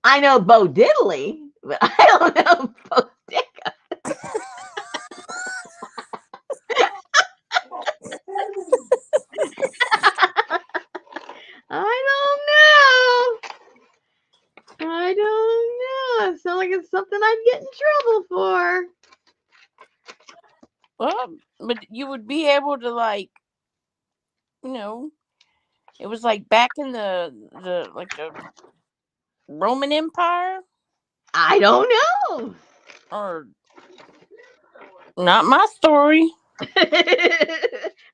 S1: I know Bo Diddley, but I don't know Boudica. I don't know. It sounds like it's something I'd get in trouble for.
S2: Well, but you would be able to, like, it was like back in the Roman Empire.
S1: I don't know.
S2: Or not my story.
S1: I'm gonna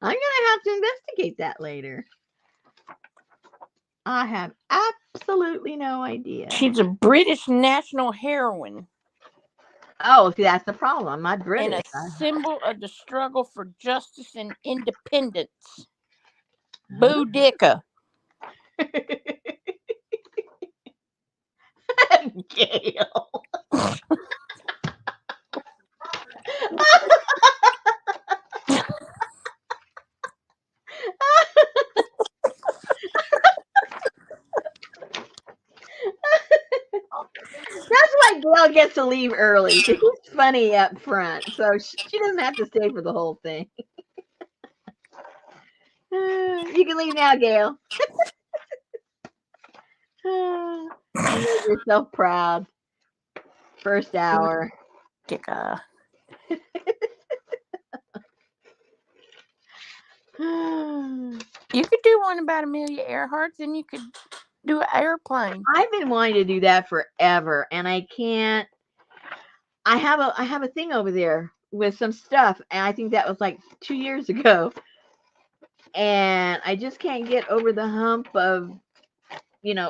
S1: have to investigate that later. I have absolutely no idea.
S2: She's a British national heroine.
S1: Oh, see, that's the problem. I'm not British.
S2: And a symbol of the struggle for justice and independence. Boudica.
S1: Gail. That's why Gail gets to leave early. She's funny up front, so she doesn't have to stay for the whole thing. You can leave now, Gail. You made yourself proud. First hour.
S2: Boudica. You could do one about Amelia Earhart, then you could do an airplane.
S1: I've been wanting to do that forever, and I can't. I have a thing over there with some stuff, and I think that was like 2 years ago, and I just can't get over the hump of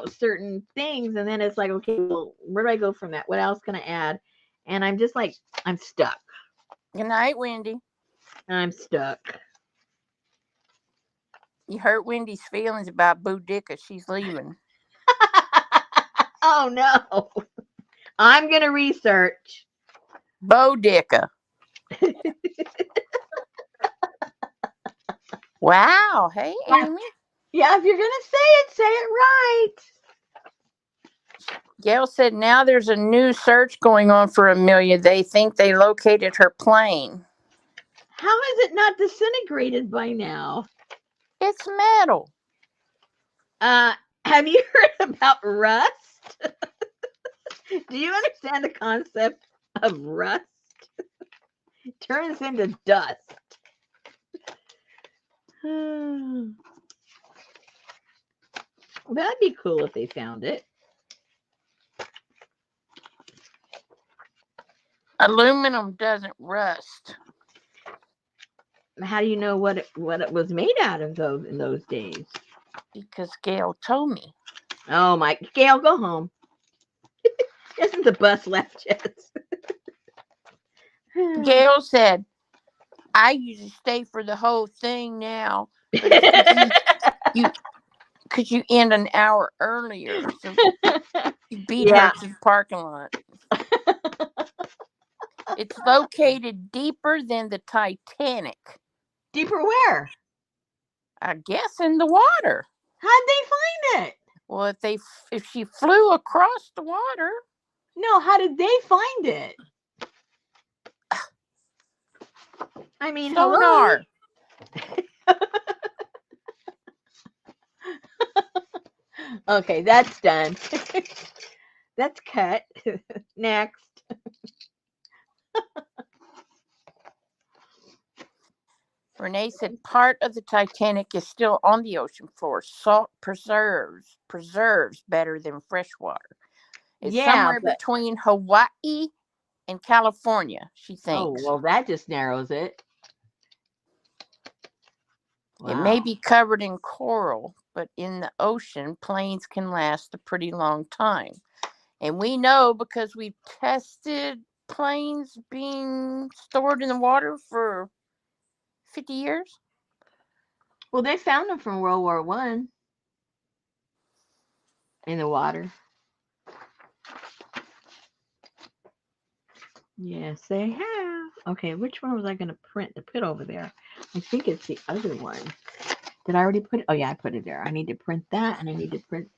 S1: certain things, and then it's like, okay, well, where do I go from that? What else can I add? And I'm just like, I'm stuck.
S2: Good night, Wendy.
S1: I'm stuck.
S2: You hurt Wendy's feelings about Boudica. She's leaving.
S1: Oh no. I'm going to research.
S2: Boudica. Wow. Hey, Amy.
S1: Yeah, if you're going to say it right.
S2: Gail said now there's a new search going on for Amelia. They think they located her plane.
S1: How is it not disintegrated by now?
S2: It's metal.
S1: Have you heard about rust? Do you understand the concept of rust? It turns into dust. That'd be cool if they found it.
S2: Aluminum doesn't rust.
S1: How do you know what it was made out of in those days?
S2: Because Gail told me.
S1: Oh my, Gail, go home. Isn't the bus left yet?
S2: Gail said, I usually stay for the whole thing now, but it's because you end an hour earlier, so you beat her to the parking lot. It's located deeper than the Titanic.
S1: Deeper where?
S2: I guess in the water.
S1: How'd they find it?
S2: Well, if she flew across the water.
S1: No, how did they find it? I mean,
S2: sonar.
S1: Okay, that's done. That's cut. Next.
S2: Renee said part of the Titanic is still on the ocean floor. Salt preserves better than fresh water. It's somewhere between Hawaii and California, she thinks.
S1: Oh, well, that just narrows it.
S2: Wow. It may be covered in coral, but in the ocean, planes can last a pretty long time. And we know because we've tested planes being stored in the water for 50 years.
S1: Well, they found them from World War I in the water. Yes, they have. Okay, which one was I going to print to put over there? I think it's the other one. Did I already put it? Oh, yeah, I put it there. I need to print that, and I need to print.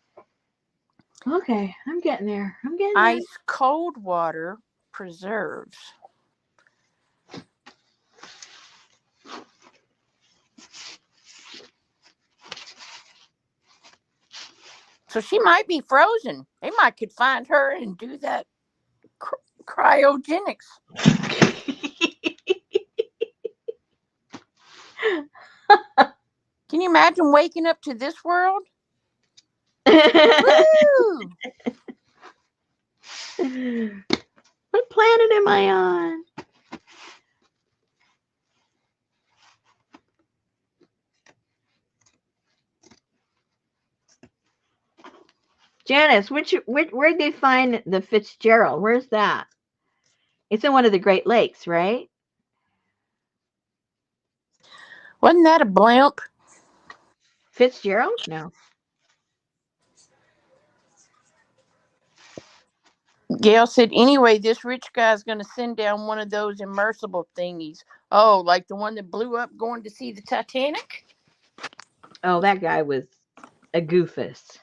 S1: Okay, I'm getting there.
S2: Ice cold water preserves. So she might be frozen. They could find her and do that cryogenics. Can you imagine waking up to this world? Woo!
S1: What planet am I on? Janice, where'd they find the Fitzgerald? Where's that? It's in one of the Great Lakes, right?
S2: Wasn't that a blimp?
S1: Fitzgerald? No.
S2: Gail said, anyway, this rich guy's going to send down one of those immersible thingies. Oh, like the one that blew up going to see the Titanic?
S1: Oh, that guy was a goofus.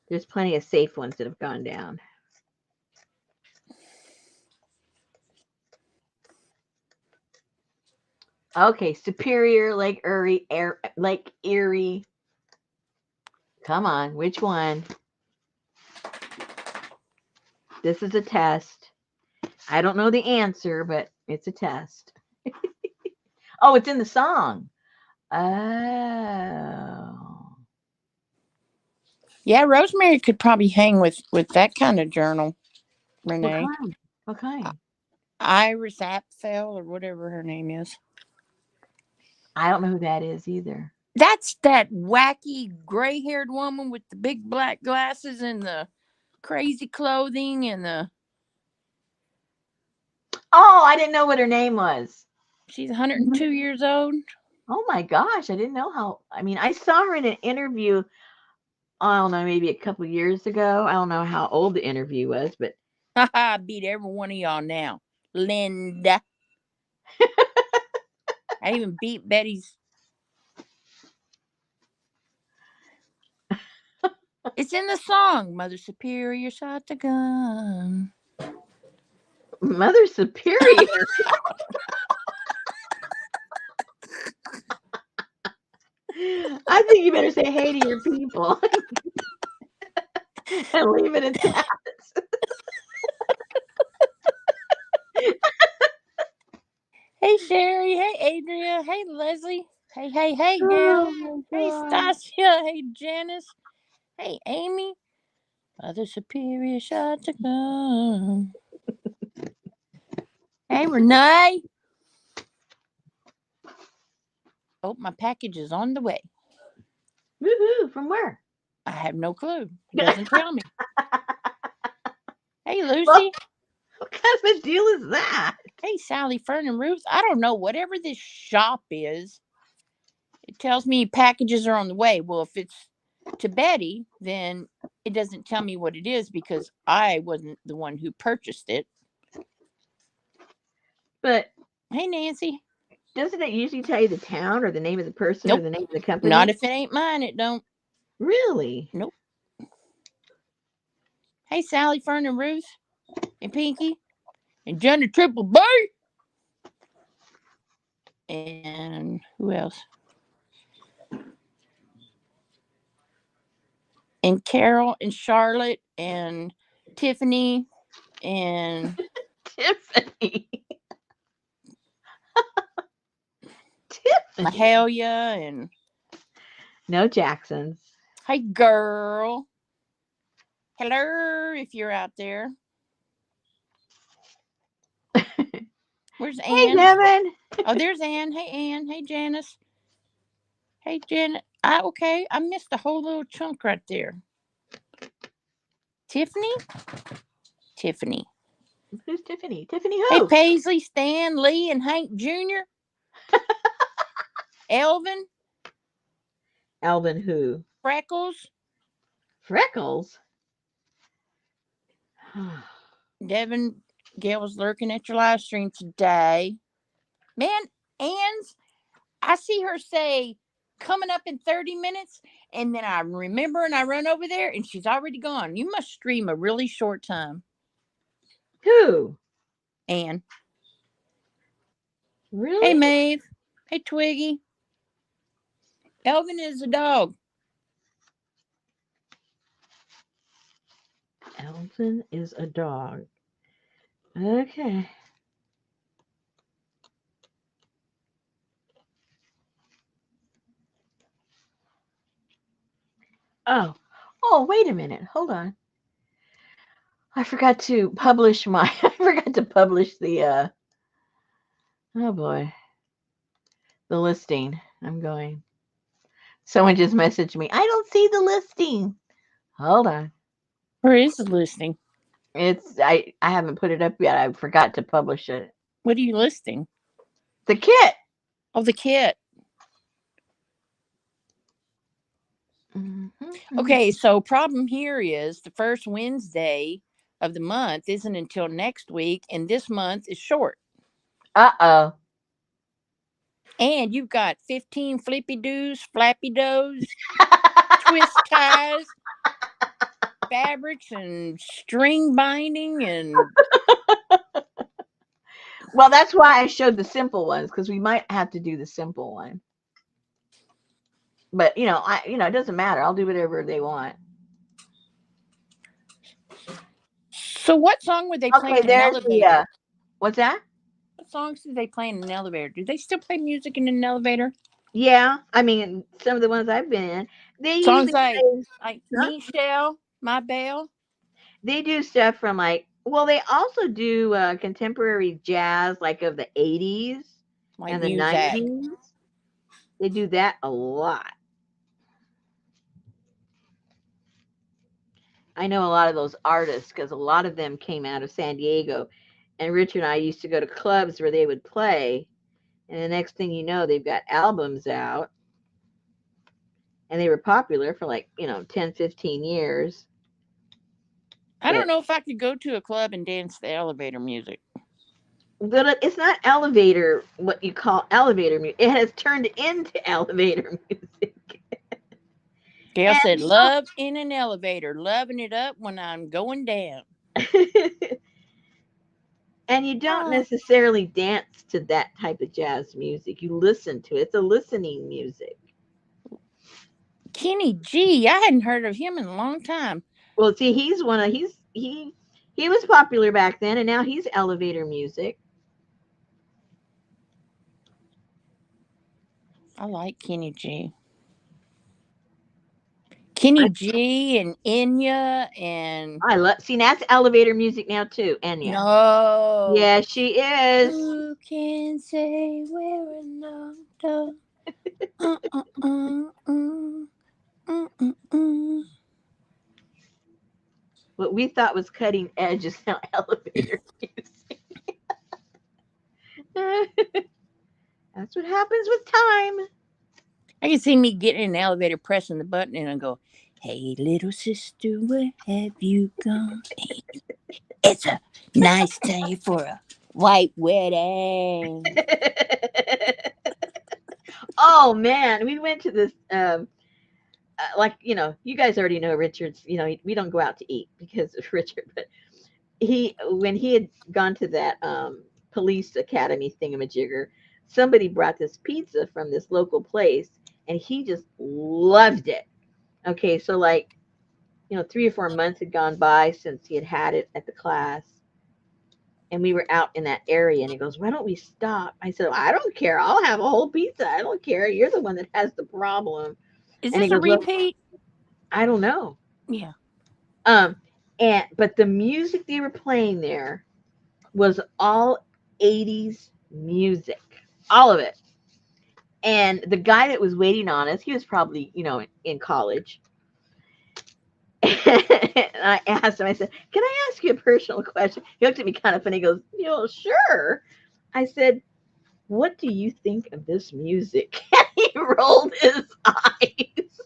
S1: There's plenty of safe ones that have gone down. Okay, Superior, Lake Erie. Come on, which one? This is a test. I don't know the answer, but it's a test. Oh, it's in the song. Oh.
S2: Yeah, Rosemary could probably hang with that kind of journal, Renee.
S1: What kind?
S2: Iris Apfel or whatever her name is.
S1: I don't know who that is either.
S2: That's that wacky gray-haired woman with the big black glasses and the crazy clothing and the...
S1: Oh, I didn't know what her name was.
S2: She's 102 years old.
S1: Oh my gosh, I didn't know how. I mean, I saw her in an interview, I don't know, maybe a couple years ago. I don't know how old the interview was, but...
S2: I beat every one of y'all now. Linda. I even beat Betty's. It's in the song. Mother Superior shot the gun.
S1: Mother Superior? I think you better say hey to your people. And leave it at that.
S2: Hey, Sherry. Hey, Adria. Hey, Leslie. Hey, Gail.
S1: Oh,
S2: hey, Stasia. Hey, Janice. Hey, Amy. Mother Superior shot the gun. Hey, Renee. Oh, my package is on the way.
S1: Woohoo! From where?
S2: I have no clue. It doesn't tell me. Hey, Lucy.
S1: What kind of a deal is that?
S2: Hey, Sally, Fern, and Ruth. I don't know. Whatever this shop is, it tells me packages are on the way. Well, if it's to Betty, then it doesn't tell me what it is because I wasn't the one who purchased it.
S1: But
S2: hey, Nancy.
S1: Doesn't it usually tell you the town or the name of the person
S2: Nope.
S1: or the name of the company?
S2: Not if it ain't mine, it don't.
S1: Really?
S2: Nope. Hey, Sally, Fern, and Ruth, and Pinky, and Jenna Triple B. And who else? And Carol and Charlotte and Tiffany and
S1: Tiffany. Tiffany.
S2: Mahalia and
S1: No Jacksons.
S2: hey, girl. Hello, if you're out there. Where's Ann?
S1: Hey, Devin.
S2: Oh, there's Ann. Hey, Ann. Hey, Janice. Hey, Janet. Okay, I missed a whole little chunk right there. Tiffany? Tiffany.
S1: Who's Tiffany? Tiffany who?
S2: Hey, Paisley, Stan, Lee, and Hank Jr. Elvin.
S1: Alvin who?
S2: Freckles.
S1: Freckles?
S2: Devin, Gail was lurking at your live stream today. Man, Ann's, I see her say, coming up in 30 minutes, and then I remember and I run over there, and she's already gone. You must stream a really short time.
S1: Who?
S2: Ann.
S1: Really?
S2: Hey, Maeve. Hey, Twiggy. Elvin is a dog.
S1: Elvin is a dog. Okay. Oh, wait a minute. Hold on. I forgot to publish I forgot to publish the, oh boy, the listing. Someone just messaged me. I don't see the listing. Hold on.
S2: Where is the listing?
S1: I haven't put it up yet. I forgot to publish it.
S2: What are you listing?
S1: The kit.
S2: Oh, the kit.
S1: Mm-hmm.
S2: Okay, so problem here is the first Wednesday of the month isn't until next week, and this month is short.
S1: Uh-oh.
S2: And you've got 15 flippy doos, flappy does, twist ties, fabrics, and string binding, and
S1: Well, that's why I showed the simple ones, because we might have to do the simple one. But it doesn't matter. I'll do whatever they want.
S2: so what song would they play in an elevator?
S1: What's that?
S2: What songs do they play in an elevator? Do they still play music in an elevator?
S1: Yeah, I mean, some of the ones I've been in, they
S2: Songs
S1: usually
S2: like
S1: huh?
S2: Michelle, My Belle.
S1: They do stuff from well, they also do contemporary jazz, like of the 80s
S2: Like
S1: and the
S2: Muzak.
S1: 90s. They do that a lot. I know a lot of those artists because a lot of them came out of San Diego. And Richard and I used to go to clubs where they would play. And the next thing you know, they've got albums out. And they were popular for 10, 15 years.
S2: I don't know if I could go to a club and dance the elevator music.
S1: But it's not elevator, what you call elevator music. It has turned into elevator music.
S2: Gail said, love in an elevator, loving it up when I'm going down.
S1: And you don't necessarily dance to that type of jazz music. You listen to it. It's a listening music.
S2: Kenny G, I hadn't heard of him in a long time.
S1: Well, see, he was popular back then, and now he's elevator music.
S2: I like Kenny G. Kenny G and Enya and
S1: I love. See, that's elevator music now too. Enya.
S2: No.
S1: Yeah, she is.
S2: Who can say we're alone?
S1: what we thought was cutting edge is now elevator music. That's what happens with time.
S2: I can see me getting in the elevator, pressing the button, and I go, "Hey, little sister, where have you gone? It's a nice day for a white wedding."
S1: Oh man, we went to this like you guys already know Richard's. We don't go out to eat because of Richard, but he when he had gone to that police academy thingamajigger, somebody brought this pizza from this local place, and he just loved it. Okay, so like 3 or 4 months had gone by since he had it at the class, and we were out in that area, and he goes, "Why don't we stop?" I said, "I don't care. I'll have a whole pizza. I don't care. You're the one that has the problem."
S2: Is
S1: And he
S2: this a
S1: goes, "Well,
S2: repeat?
S1: I don't know."
S2: Yeah.
S1: Um, but the music they were playing there was all 80s music, all of it. And the guy that was waiting on us, he was probably, in college. And I asked him, I said, "Can I ask you a personal question?" He looked at me kind of funny. He goes, "Sure." I said, "What do you think of this music?" And he rolled his eyes.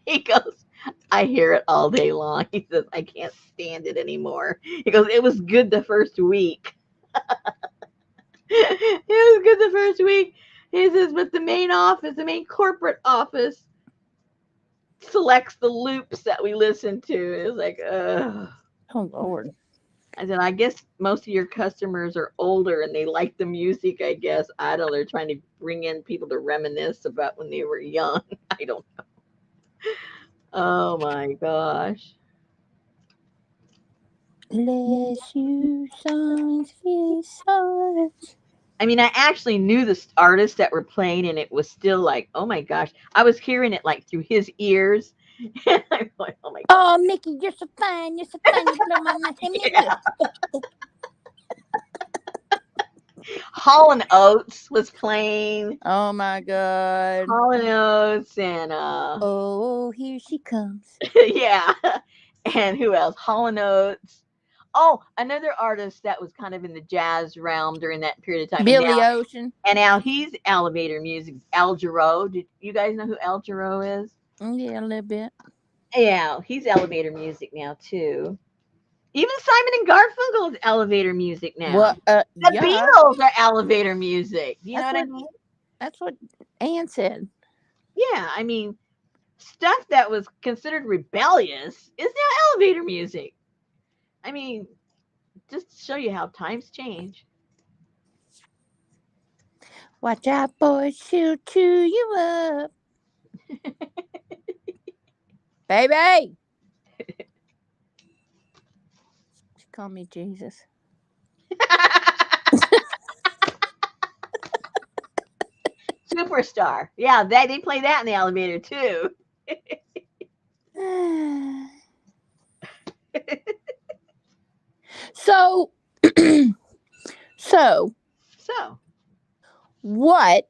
S1: He goes, "I hear it all day long." He says, "I can't stand it anymore." He goes, "It was good the first week." It was good the first week. He says, "But the main corporate office selects the loops that we listen to." It was like, ugh.
S2: Oh Lord.
S1: I said, "I guess most of your customers are older and they like the music, I guess. I don't know. They're trying to bring in people to reminisce about when they were young." I don't know. Oh my gosh.
S2: Bless you, songs, his songs.
S1: I mean, I actually knew the artists that were playing, and it was still like, oh my gosh. I was hearing it like through his ears. And I'm like, oh my
S2: Oh,
S1: god.
S2: Mickey, you're so fine. You're so fine. You blow my mind. Hey, Mickey.
S1: Yeah. Hall and Oates was playing.
S2: Oh my God.
S1: Hall and Oates and
S2: Oh, here she comes.
S1: yeah. And who else? Hall and Oates. Oh, another artist that was kind of in the jazz realm during that period of time,
S2: Billy Ocean.
S1: and now he's elevator music. Al Jarreau. Did you guys know who Al Jarreau is?
S2: Yeah, a little bit.
S1: Yeah, he's elevator music now too. Even Simon and Garfunkel is elevator music now.
S2: What?
S1: The
S2: Yeah.
S1: Beatles are elevator music. You know
S2: That's
S1: what I
S2: what.
S1: mean?
S2: That's what Ann said.
S1: Yeah, I mean, stuff that was considered rebellious is now elevator music. I mean, just to show you how times change.
S2: Watch out, boys! She'll chew you up, baby. She called me Jesus.
S1: Superstar. Yeah, they play that in the elevator too.
S2: So, so
S1: So
S2: what?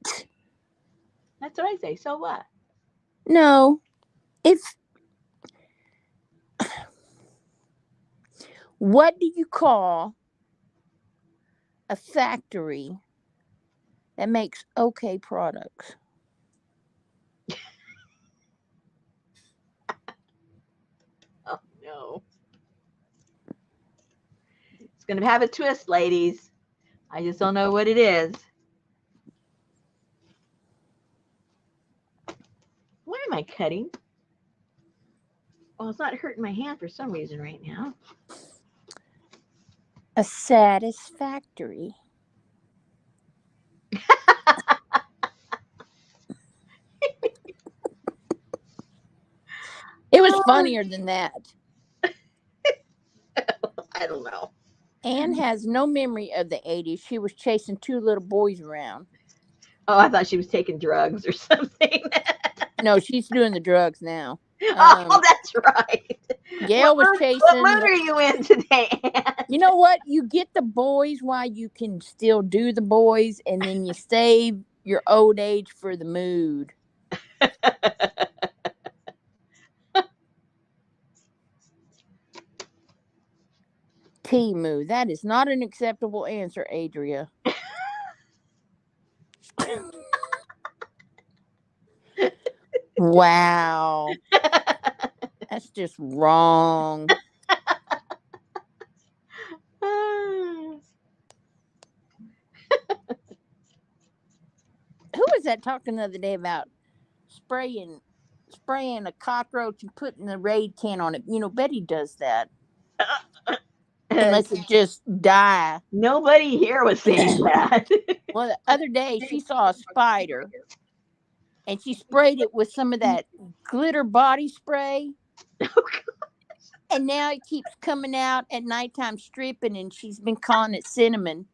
S1: that's what I say. So what?
S2: No, it's what do you call a factory that makes okay products?
S1: Oh no. It's gonna have a twist, ladies. I just don't know what it is. Why am I cutting? Well, it's not hurting my hand for some reason right now.
S2: A satisfactory. It was
S1: Oh,
S2: funnier than that.
S1: I don't know.
S2: Anne has no memory of the 80s. She was chasing two little boys around.
S1: Oh, I thought she was taking drugs or something.
S2: No, she's doing the drugs now.
S1: Oh, that's right.
S2: Gail was
S1: What
S2: chasing.
S1: mood are you in today,
S2: You know what? You get the boys while you can still do the boys, and then you save your old age for the mood. Timu. That is not an acceptable answer, Adria. Wow. That's just wrong. Who was that talking the other day about spraying a cockroach and putting the Raid can on it? Betty does that. Unless it just die.
S1: Nobody here was saying that.
S2: Well, the other day she saw a spider and she sprayed it with some of that glitter body spray. And now it keeps coming out at nighttime stripping, and she's been calling it cinnamon.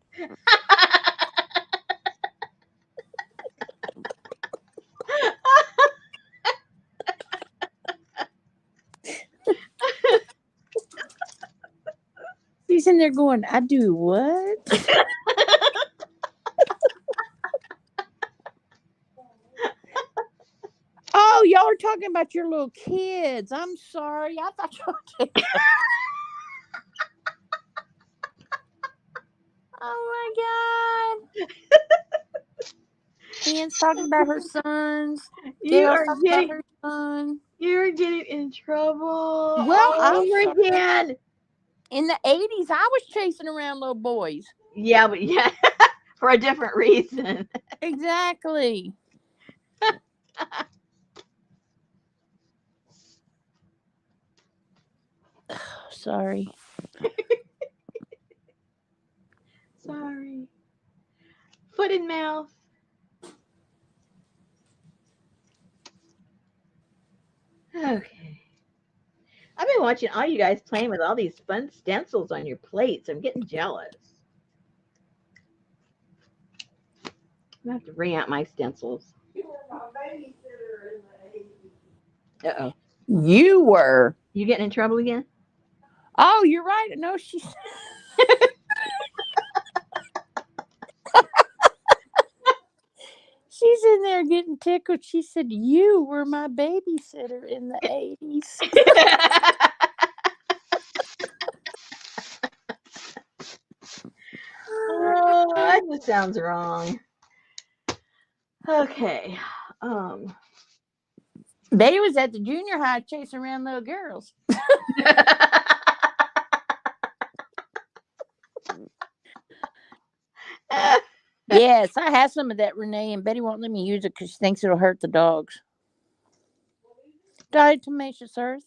S2: He's in there going, I do what? Oh, y'all are talking about your little kids. I'm sorry. I thought y'all were Oh my God. Ann's talking about her sons. Gail's talking about her son.
S1: You're getting in trouble.
S2: Well,
S1: over again.
S2: In the 80s, I was chasing around little boys.
S1: Yeah, but for a different reason.
S2: Exactly. Sorry.
S1: Sorry. Foot in mouth. Okay. I've been watching all you guys playing with all these fun stencils on your plates. I'm getting jealous. I'm going to have to bring out my stencils. Uh-oh.
S2: You were.
S1: You getting in trouble again?
S2: Oh, you're right. No, she's... She's in there getting tickled. She said, you were my babysitter in the 80s.
S1: Oh, that just sounds wrong. Okay.
S2: Betty was at the junior high chasing around little girls. Yes, I have some of that, Renee, and Betty won't let me use it because she thinks it'll hurt the dogs. Diatomaceous earth.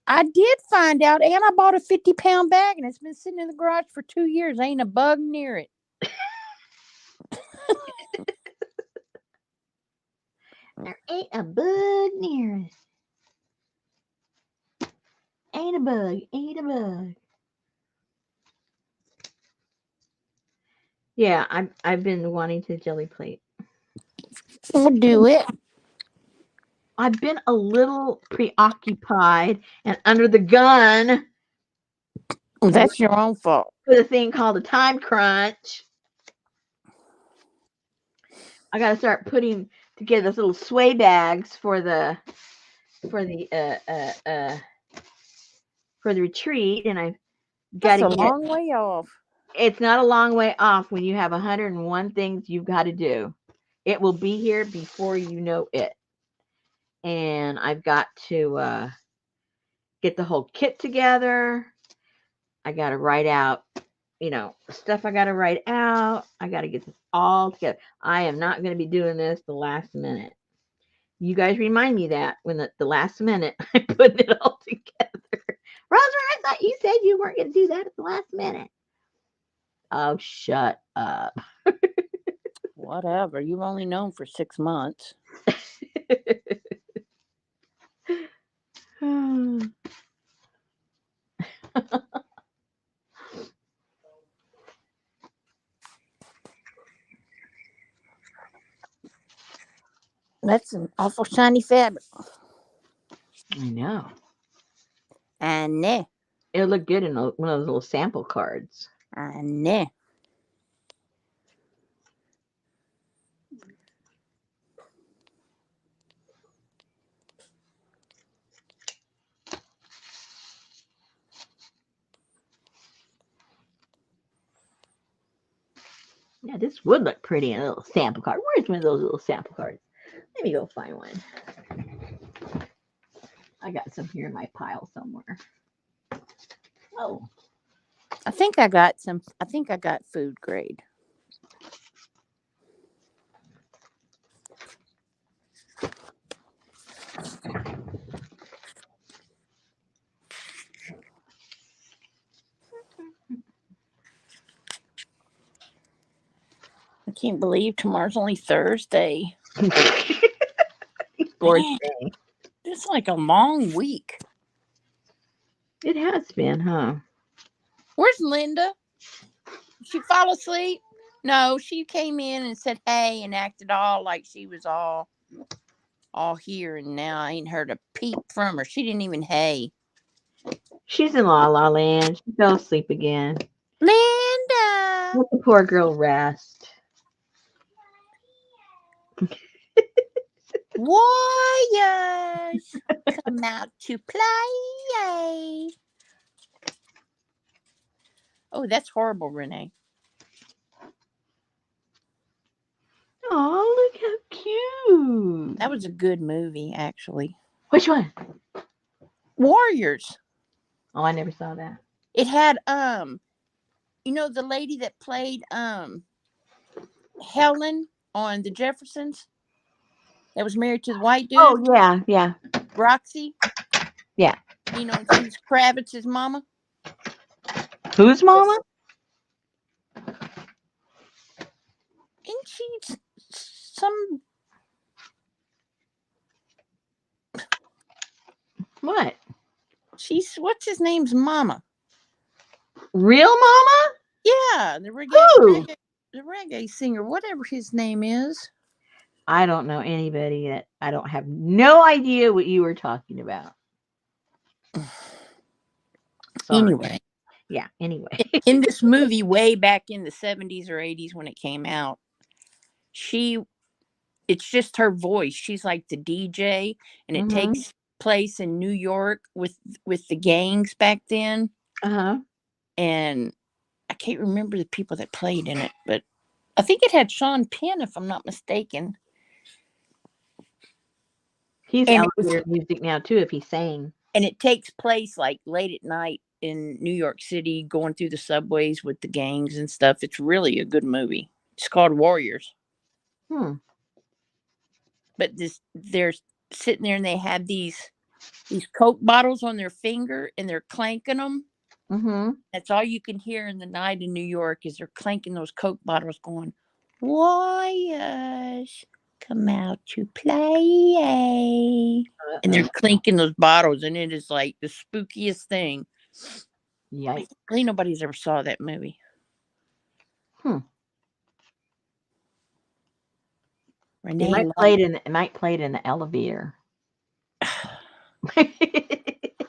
S2: I did find out, and I bought a 50-pound bag, and it's been sitting in the garage for 2 years. Ain't a bug near it.
S1: There ain't a bug near it. Ain't a bug. Ain't a bug. Yeah, I've been wanting to jelly plate.
S2: We'll do it.
S1: I've been a little preoccupied and under the gun.
S2: That's your own fault.
S1: With a thing called a time crunch. I got to start putting together those little sway bags for the retreat, and I've got to
S2: That's a long way off.
S1: It's not a long way off when you have 101 things you've got to do. It will be here before you know it. And I've got to get the whole kit together. I got to write out, stuff I got to write out. I got to get this all together. I am not going to be doing this the last minute. You guys remind me that when the last minute I'm putting it all together. Rosemary, I thought you said you weren't going to do that at the last minute. Oh, shut up.
S2: Whatever. You've only known for 6 months. That's an awful shiny fabric.
S1: I know.
S2: I know.
S1: It'll look good in one of those little sample cards.
S2: I know.
S1: Yeah, this would look pretty in a little sample card. Where's one of those little sample cards? Let me go find one. I got some here in my pile somewhere. Oh.
S2: I think I got some. I think I got food grade. I can't believe tomorrow's only Thursday.
S1: Fourth
S2: Man,
S1: day.
S2: it's like a long week.
S1: It has been, huh?
S2: Where's Linda? Did she fall asleep? No, she came in and said hey and acted all like she was all here, and now I ain't heard a peep from her. She didn't even hey.
S1: She's in La La Land. She fell asleep again.
S2: Linda!
S1: Let the poor girl rest.
S2: Warriors, come out to play. Oh, that's horrible, Renee.
S1: Oh, look how cute.
S2: That was a good movie, actually.
S1: Which one?
S2: Warriors.
S1: Oh, I never saw that.
S2: It had you know the lady that played Helen on the Jeffersons that was married to the white dude?
S1: Oh, yeah, yeah.
S2: Roxy?
S1: Yeah.
S2: You know, she's Kravitz's mama.
S1: Whose mama?
S2: And she's some...
S1: What?
S2: She's, what's his name's mama?
S1: Real mama?
S2: Yeah, the reggae singer, whatever his name is.
S1: I don't know anybody that I don't have no idea what you were talking about. Sorry.
S2: Anyway.
S1: Yeah, anyway.
S2: In this movie way back in the 70s or 80s when it came out, it's just her voice. She's like the DJ, and it takes place in New York with the gangs back then.
S1: Uh-huh.
S2: And I can't remember the people that played in it, but I think it had Sean Penn, if I'm not mistaken.
S1: He's elevator music now too, if he sang.
S2: And it takes place like late at night in New York City, going through the subways with the gangs and stuff. It's really a good movie. It's called Warriors. But they're sitting there and they have these Coke bottles on their finger and they're clanking them. That's all you can hear in the night in New York is they're clanking those Coke bottles, going, "Warriors, come out to play." And they're clinking those bottles, and it is like the spookiest thing.
S1: Yikes.
S2: Ain't nobody's ever saw that movie. Renee,
S1: it might play it in the elevator.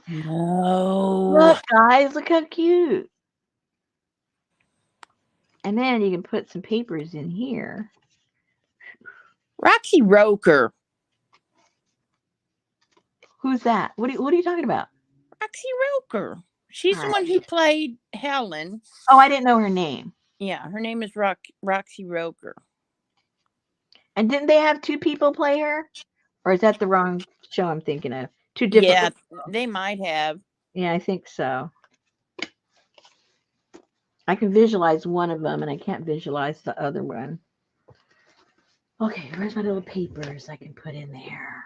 S2: No.
S1: Look, guys, look how cute. And then you can put some papers in here.
S2: Roxy Roker.
S1: Who's that? What are you talking about?
S2: Roxy Roker. She's the one who played Helen.
S1: Oh, I didn't know her name.
S2: Yeah, her name is Roxy Roker.
S1: And didn't they have two people play her? Or is that the wrong show I'm thinking of? Two different.
S2: Yeah, they might have.
S1: Yeah, I think so. I can visualize one of them, and I can't visualize the other one. Okay, where's my little papers I can put in there?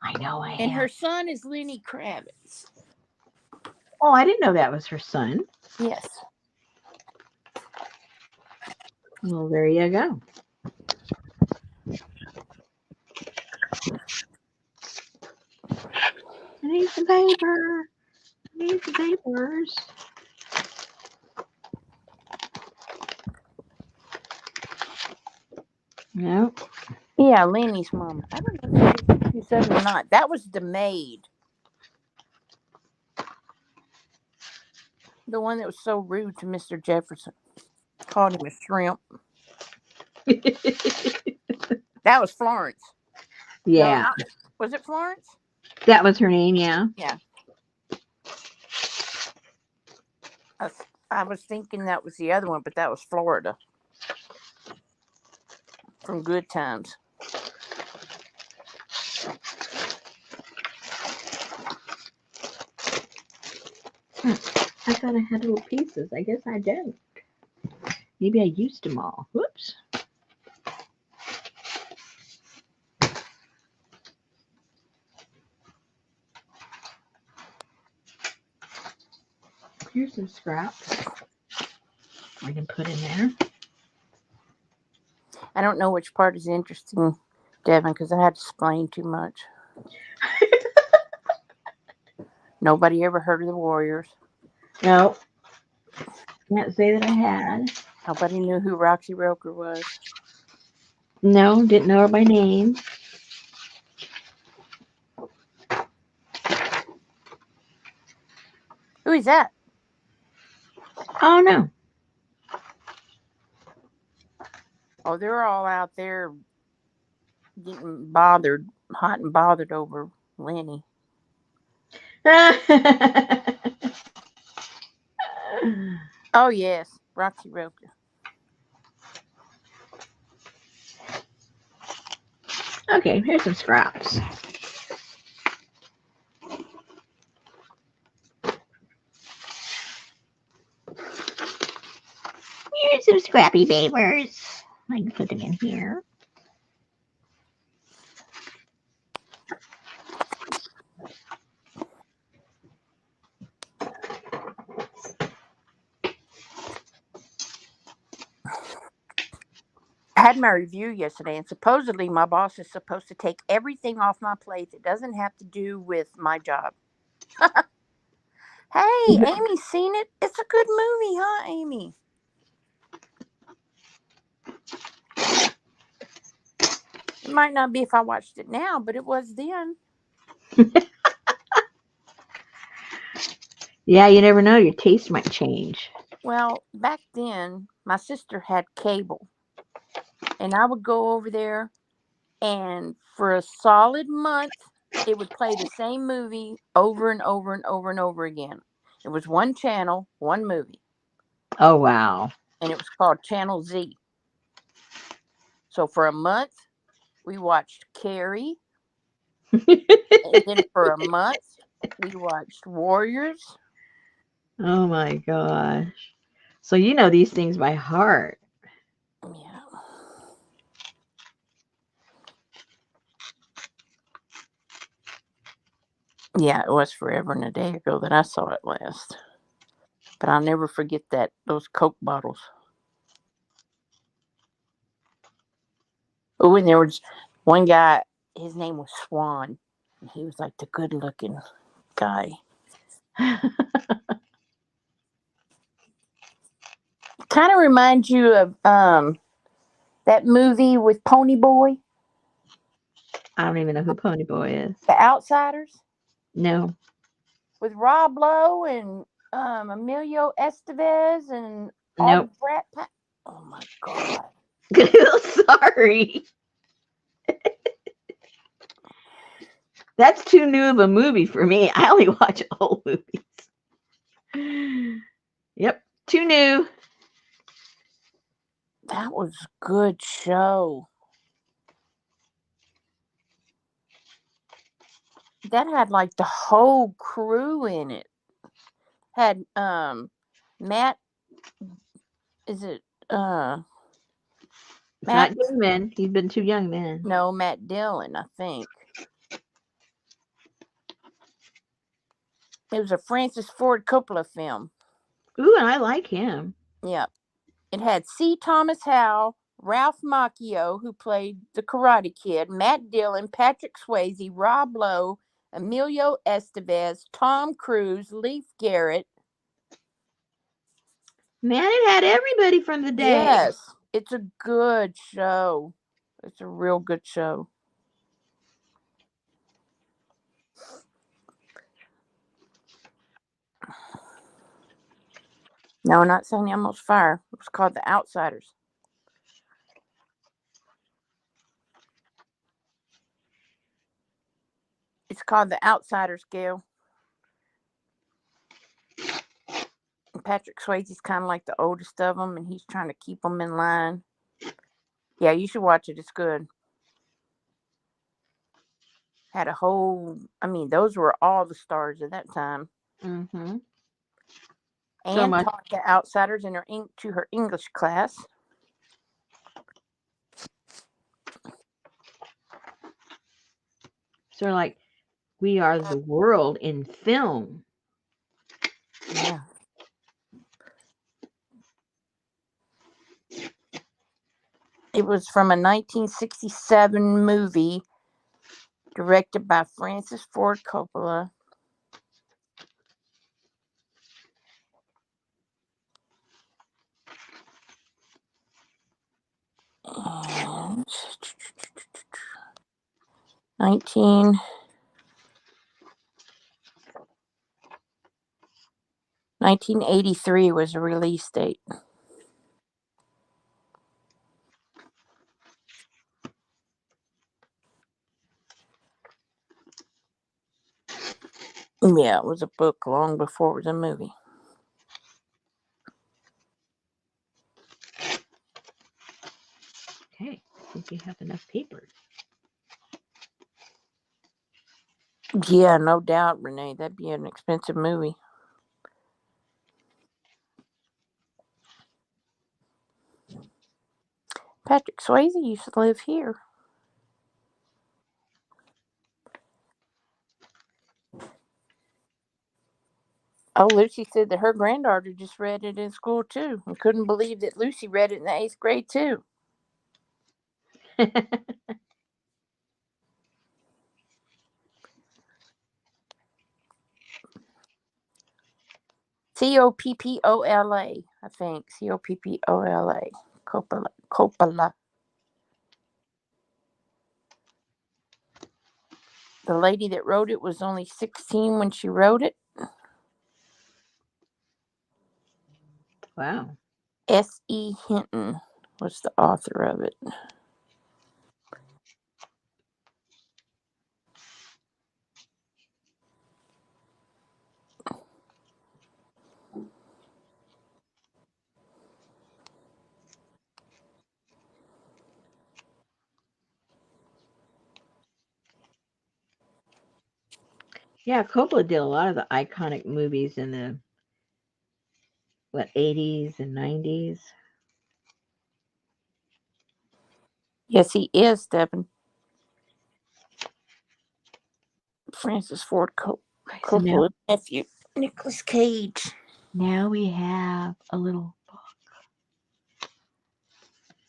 S1: I know I have.
S2: And her son is Lenny Kravitz.
S1: Oh, I didn't know that was her son.
S2: Yes.
S1: Well, there you go. I need some paper. I need some papers. No.
S2: Yeah, Lenny's mom. I don't know if she said or not. That was the maid. The one that was so rude to Mr. Jefferson. Called him a shrimp. That was Florence.
S1: Yeah.
S2: No, was it Florence?
S1: That was her name, yeah.
S2: Yeah. I was thinking that was the other one, but that was Florida. from Good Times.
S1: I thought I had little pieces. I guess I don't. Maybe I used them all. Whoops. Here's some scraps we can put in there.
S2: I don't know which part is interesting, Devin, because I had to explain too much. Nobody ever heard of the Warriors.
S1: No. Can't say that I had.
S2: Nobody knew who Roxy Roker was.
S1: No, didn't know her by name.
S2: Who is that?
S1: Oh, no.
S2: Oh, they're all out there getting bothered, hot and bothered over Lenny. Oh, yes, Roxy Roker.
S1: Okay, here's some scraps. Here's some scrappy papers. I can put them in here.
S2: I had my review yesterday, and supposedly my boss is supposed to take everything off my plate that doesn't have to do with my job. Hey, Amy's seen it. It's a good movie, huh, Amy? It might not be if I watched it now, but it was then.
S1: Yeah, you never know. Your taste might change.
S2: Well, back then, my sister had cable, and I would go over there, and for a solid month, it would play the same movie over and over and over and over again. It was one channel, one movie,
S1: Oh, wow.
S2: and it was called Channel Z. So for a month, we watched Carrie, and then for a month, we watched Warriors.
S1: Oh, my gosh. So you know these things by heart.
S2: Yeah. Yeah, it was forever and a day ago that I saw it last. But I'll never forget those Coke bottles. Oh, and there was one guy, his name was Swan. And he was like the good looking guy. Kind of reminds you of that movie with Pony Boy,
S1: I don't even know who Pony Boy is.
S2: The Outsiders,
S1: No.
S2: with Rob Lowe and Emilio Estevez and all the
S1: Nope.
S2: Brat Pack. Oh my God.
S1: Sorry. That's too new of a movie for me. I only watch old movies. Yep, too new.
S2: That was a good show. That had like the whole crew in it. Had Matt, is it Matt?
S1: Not Damon. He's been too young then.
S2: No, Matt Dillon, I think. It was a Francis Ford Coppola film.
S1: Ooh, and I like him.
S2: Yeah. It had C. Thomas Howell, Ralph Macchio, who played the Karate Kid, Matt Dillon, Patrick Swayze, Rob Lowe, Emilio Estevez, Tom Cruise, Leif Garrett.
S1: Man, it had everybody from the day.
S2: Yes, it's a good show. It's a real good show. No, not St. Elmo's Fire. It was called The Outsiders. It's called The Outsiders, Gail. And Patrick Swayze's kind of like the oldest of them, and he's trying to keep them in line. Yeah, you should watch it. It's good. Had a whole. I mean, those were all the stars at that time.
S1: Mm-hmm. So
S2: And
S1: much.
S2: taught the outsiders in to her English class.
S1: Sort of like We Are the World in film.
S2: Yeah. It was from a 1967 movie directed by Francis Ford Coppola. And 1983 was the release date. Yeah, it was a book long before it was a movie.
S1: Okay, I think you have enough paper.
S2: Yeah, no doubt, Renee. That'd be an expensive movie. Patrick Swayze used to live here. Oh, Lucy said that her granddaughter just read it in school too, and couldn't believe that Lucy read it in the 8th grade too. Coppola, I think. Coppola. Coppola. The lady that wrote it was only 16 when she wrote it.
S1: Wow.
S2: S.E. Hinton was the author of it.
S1: Yeah, Coppola did a lot of the iconic movies in the 80s and 90s.
S2: Yes, he is, Devin. Francis Ford
S1: So now,
S2: Coppola's nephew, Nicolas Cage.
S1: now we have a little book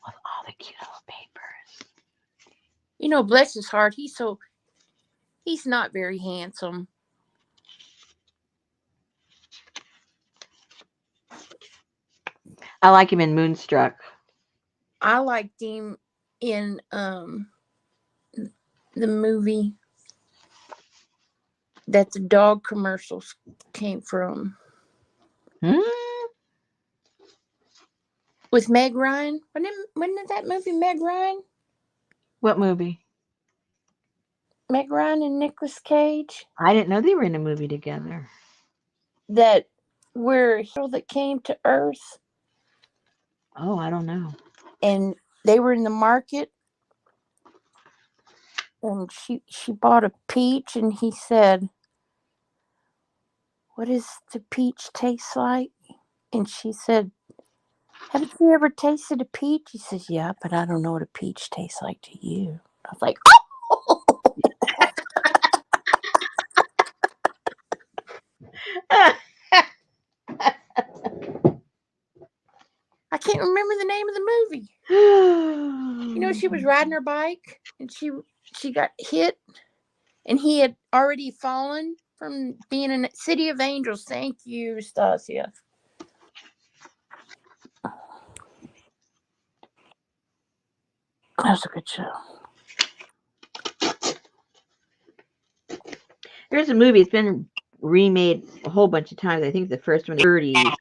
S1: with all the cute little papers.
S2: You know, bless his heart, he's not very handsome.
S1: I like him in Moonstruck.
S2: I liked him in the movie that the dog commercials came from.
S1: Hmm?
S2: With Meg Ryan. Wasn't that movie Meg Ryan?
S1: What movie?
S2: Meg Ryan and Nicolas Cage.
S1: I didn't know they were in a movie together.
S2: That where a hero that came to Earth
S1: Oh, I don't know.
S2: and they were in the market and she bought a peach and he said, "What does the peach taste like?" And she said, "Haven't you ever tasted a peach?" He says, "Yeah, but I don't know what a peach tastes like to you." I was like, oh! I can't remember the name of the movie. You know, she was riding her bike and she got hit and he had already fallen from being in City of Angels. Thank you, Stasia. That was a good show.
S1: There's a movie. It's been remade a whole bunch of times. I think the first one in the 30s,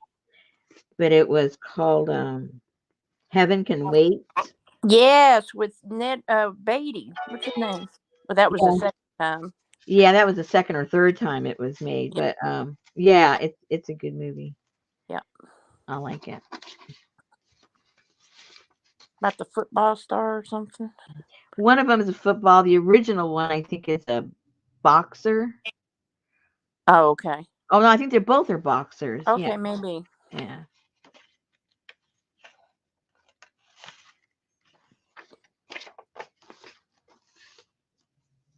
S1: but it was called Heaven Can Wait.
S2: Yes, with Ned Beatty. What's his name? But that was the
S1: Yeah.
S2: second time.
S1: Yeah, that was the second or third time it was made.
S2: Yeah.
S1: But yeah, it's a good movie.
S2: Yeah.
S1: I like it.
S2: About the football star or something?
S1: One of them is a football. The original one, I think, is a boxer.
S2: Oh, okay.
S1: Oh no, I think they both are boxers. Yeah,
S2: Okay, maybe.
S1: yeah.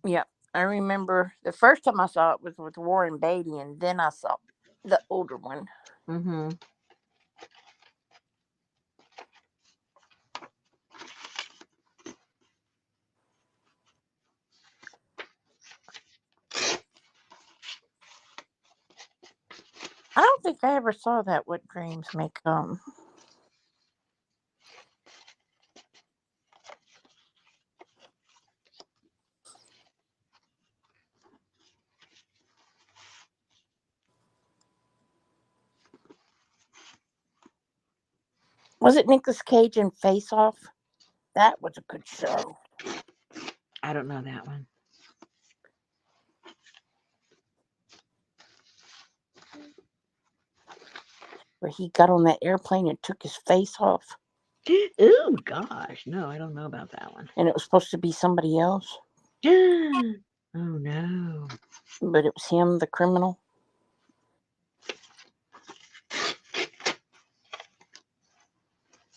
S2: Yep. I remember the first time I saw it was with Warren Beatty, and then I saw the older one.
S1: Mm-hmm.
S2: I don't think I ever saw that. What dreams may come. Was it Nicolas Cage in Face Off? That was a good show.
S1: I don't know that one.
S2: Where he got on that airplane and took his face off,
S1: Oh gosh, no, I don't know about that one.
S2: and it was supposed to be somebody else,
S1: Oh no.
S2: but it was him, the criminal.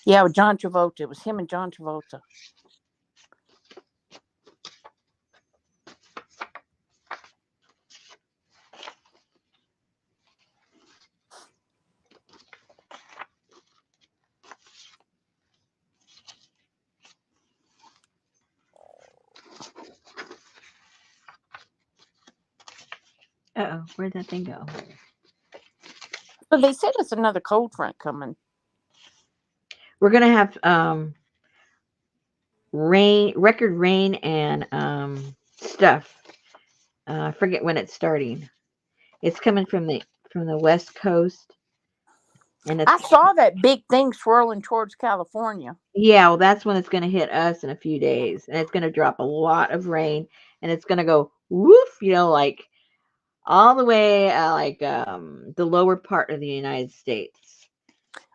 S2: Yeah, with John Travolta. It was him and John Travolta.
S1: Uh-oh, where'd that thing go?
S2: But they said it's another cold front coming.
S1: We're gonna have record rain and stuff. I forget when it's starting. It's coming from the west coast, and
S2: I
S1: it's
S2: saw that big thing swirling towards California.
S1: yeah. Well, that's when it's gonna hit us in a few days, and it's gonna drop a lot of rain, and it's gonna go woof. Like all the way, the lower part of the United States.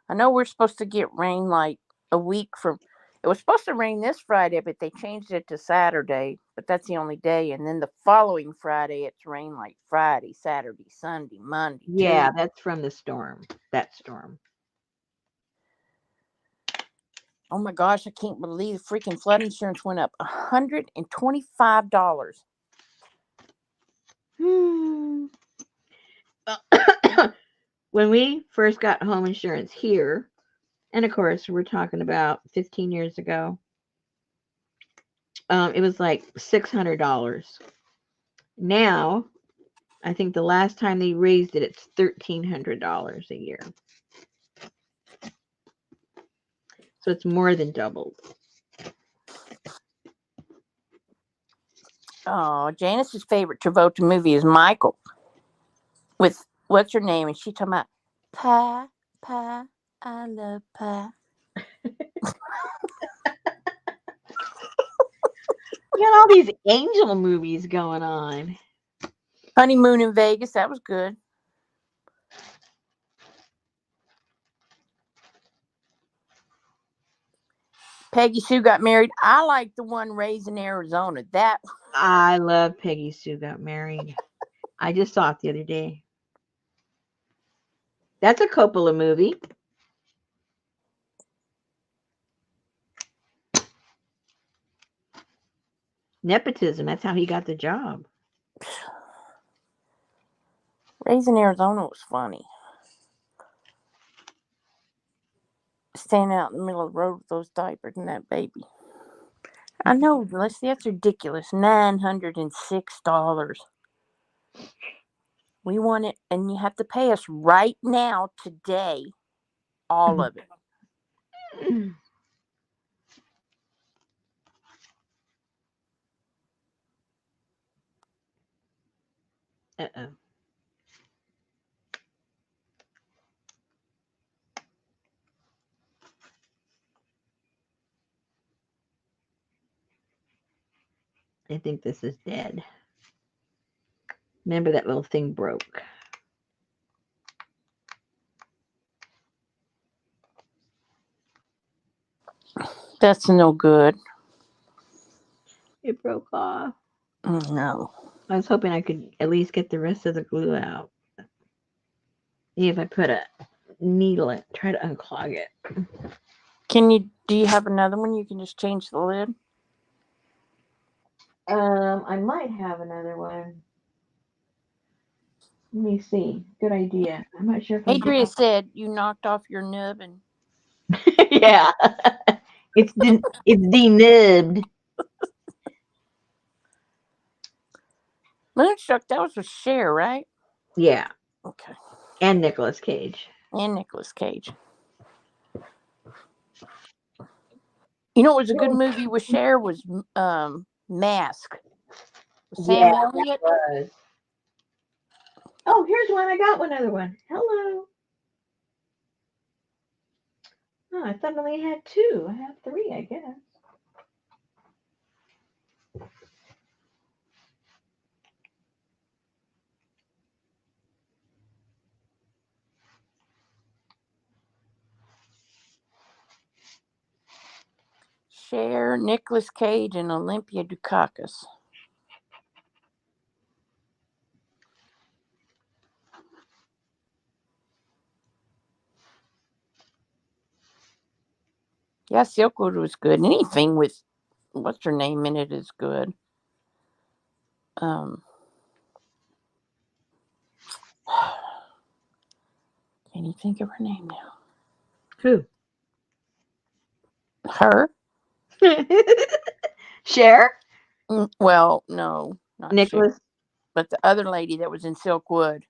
S2: I know we're supposed to get rain like a week from. It was supposed to rain this Friday, but they changed it to Saturday. But that's the only day. And then the following Friday, it's rain like Friday, Saturday, Sunday, Monday,
S1: Yeah,
S2: Tuesday.
S1: that's from the storm. That storm.
S2: Oh my gosh, I can't believe freaking flood insurance went up $125.
S1: Hmm. When we first got home insurance here, and of course we're talking about 15 years ago, it was like $600. Now, I think the last time they raised it, it's $1,300 a year. So it's more than doubled.
S2: Oh, Janice's favorite Travolta movie is Michael. With what's her name? And she talking about pie, pie. I love pie.
S1: You got all these angel movies going on.
S2: Honeymoon in Vegas. That was good. Peggy Sue got married. I like the one raised in Arizona. That
S1: I love Peggy Sue Got Married. I just saw it the other day. That's a Coppola movie. Nepotism. That's how he got the job.
S2: raised in Arizona was funny. Standing out in the middle of the road with those diapers and that baby. I know, Leslie, that's ridiculous. $906. We want it, and you have to pay us right now, today, all of it.
S1: Uh-oh. I think this is dead. Remember that little thing broke.
S2: That's no good.
S1: It broke off.
S2: No.
S1: I was hoping I could at least get the rest of the glue out. See if I put a needle in, try to unclog it.
S2: Do you have another one? You can just change the lid.
S1: I might have another one. Let me see. Good idea. I'm not sure if I
S2: Adria
S1: do.
S2: said you knocked off your nub and
S1: Yeah. It's denubbed.
S2: Moonstruck. That was with Cher, right?
S1: Yeah.
S2: Okay.
S1: And Nicolas Cage.
S2: And Nicolas Cage. You know, it was a good movie with Cher was Mask. With
S1: Yeah,
S2: Sam
S1: it
S2: Elliott.
S1: was. Oh, here's one. I got one other one. Hello. Oh, I thought I only had two. I have three, I guess.
S2: Cher, Nicolas Cage, and Olympia Dukakis. Yeah, Silkwood was good. Anything with what's her name in it is good. Um, can you think of her name now?
S1: Who?
S2: Her?
S1: Cher?
S2: Well, no, not Cher.
S1: Nicholas?
S2: But the other lady that was in Silkwood.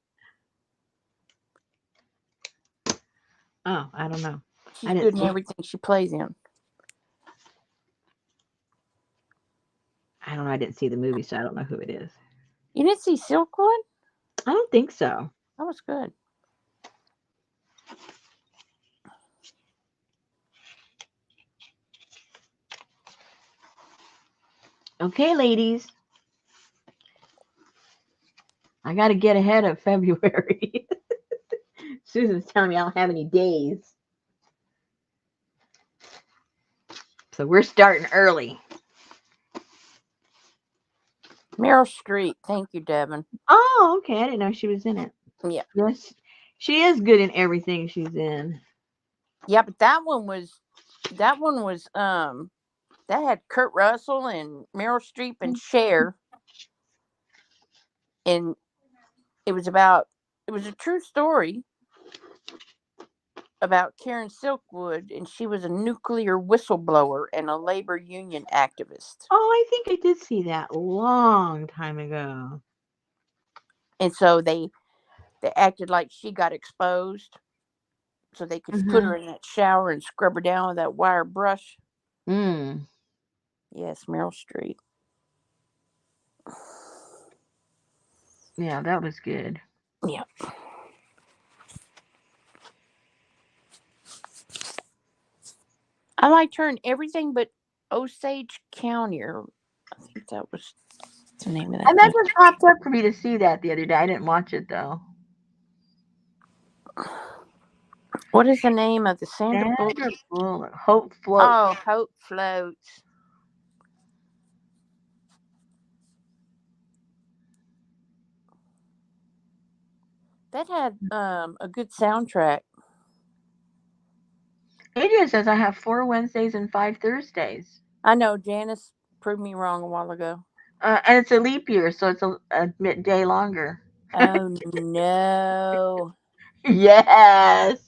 S1: Oh, I don't know.
S2: She's
S1: I
S2: good
S1: didn't
S2: in
S1: see.
S2: everything she plays in.
S1: I don't know. I didn't see the movie, so I don't know who it is.
S2: You didn't see Silkwood?
S1: I don't think so.
S2: That was good.
S1: Okay, ladies. I got to get ahead of February. Susan's telling me I don't have any days. So we're starting early.
S2: Meryl Streep. Thank you, Devin.
S1: Oh, okay. I didn't know she was in it.
S2: Yeah.
S1: Yes, she is good in everything she's in.
S2: Yeah, but that one was that had Kurt Russell and Meryl Streep and Cher, and it was a true story about Karen Silkwood, and she was a nuclear whistleblower and a labor union activist.
S1: Oh, I think I did see that a long time ago.
S2: And so they acted like she got exposed, so they could put her in that shower and scrub her down with that wire brush.
S1: Mm.
S2: Yes, Meryl Streep.
S1: Yeah, that was good.
S2: Yeah. I liked her in everything but Osage County, or I think that was the name of that
S1: And that
S2: thing.
S1: just popped up for me to see that the other day. I didn't watch it though.
S2: What is the name of the Sandra Bullock?
S1: Sandra Bullock, Hope Floats.
S2: Oh, Hope Floats. That had a good soundtrack.
S1: Adrian says I have 4 Wednesdays and 5 Thursdays.
S2: I know Janice proved me wrong a while ago.
S1: And it's a leap year, so it's a day longer.
S2: Oh no.
S1: Yes.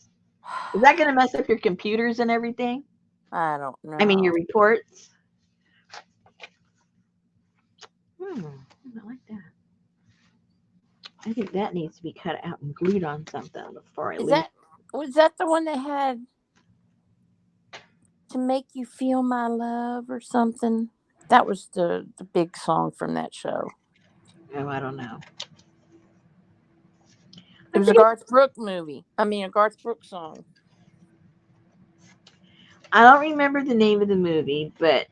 S1: Is that going to mess up your computers and everything?
S2: I don't
S1: I mean, your
S2: know.
S1: reports? I like that. I think that needs to be cut out and glued on something before I leave.
S2: Was that the one that had To Make You Feel My Love or something? That was the big song from that show.
S1: Oh, I don't know.
S2: It was a Garth Brooks movie. I mean, a Garth Brooks song.
S1: I don't remember the name of the movie, but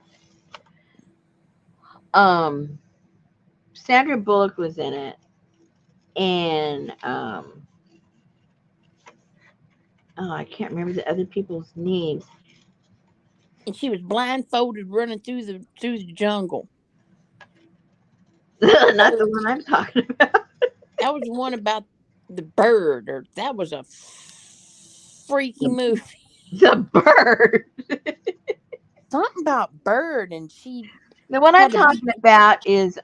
S1: Sandra Bullock was in it, and I can't remember the other people's names.
S2: And she was blindfolded running through the jungle.
S1: Not the one I'm talking about.
S2: That was the one about the bird, or that was a freaky movie.
S1: The bird.
S2: Something about bird, and she
S1: The one I'm
S2: had to be.
S1: talking about is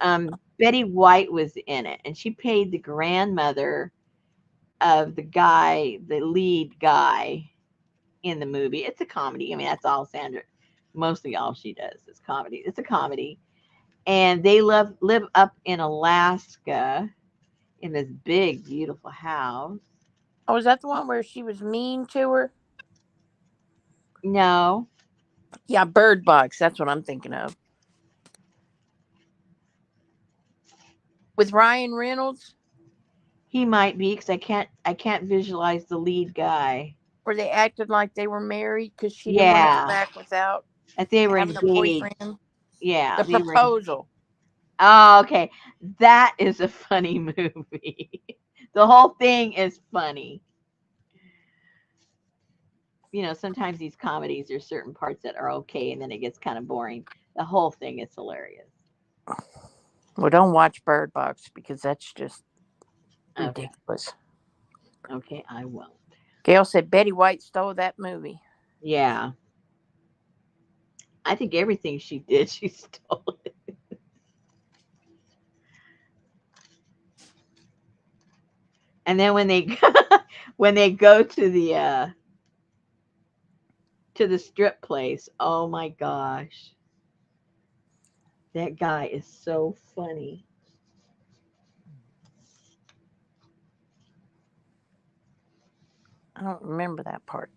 S1: Betty White was in it, and she played the grandmother of the guy, the lead guy in the movie. It's a comedy. I mean, that's all Sandra. Mostly all she does is comedy. It's a comedy, and they live up in Alaska in this big, beautiful house.
S2: Oh, was that the one where she was mean to her?
S1: No,
S2: Yeah, Bird Box. That's what I'm thinking of. With Ryan Reynolds,
S1: he might be because I can't visualize the lead guy.
S2: where they acted like they were married because she didn't want to go
S1: Yeah,
S2: back without
S1: that they were
S2: having a
S1: engaged.
S2: boyfriend.
S1: Yeah,
S2: The
S1: they were.
S2: Proposal.
S1: Oh, okay. That is a funny movie. The whole thing is funny. Sometimes these comedies, there's certain parts that are okay and then it gets kind of boring. The whole thing is hilarious.
S2: Well, don't watch Bird Box because that's just
S1: Okay.
S2: ridiculous.
S1: Okay, I won't.
S2: Gail said Betty White stole that movie.
S1: Yeah. I think everything she did, she stole it. And then when they when they go to the strip place, oh my gosh. That guy is so funny.
S2: I don't remember that part.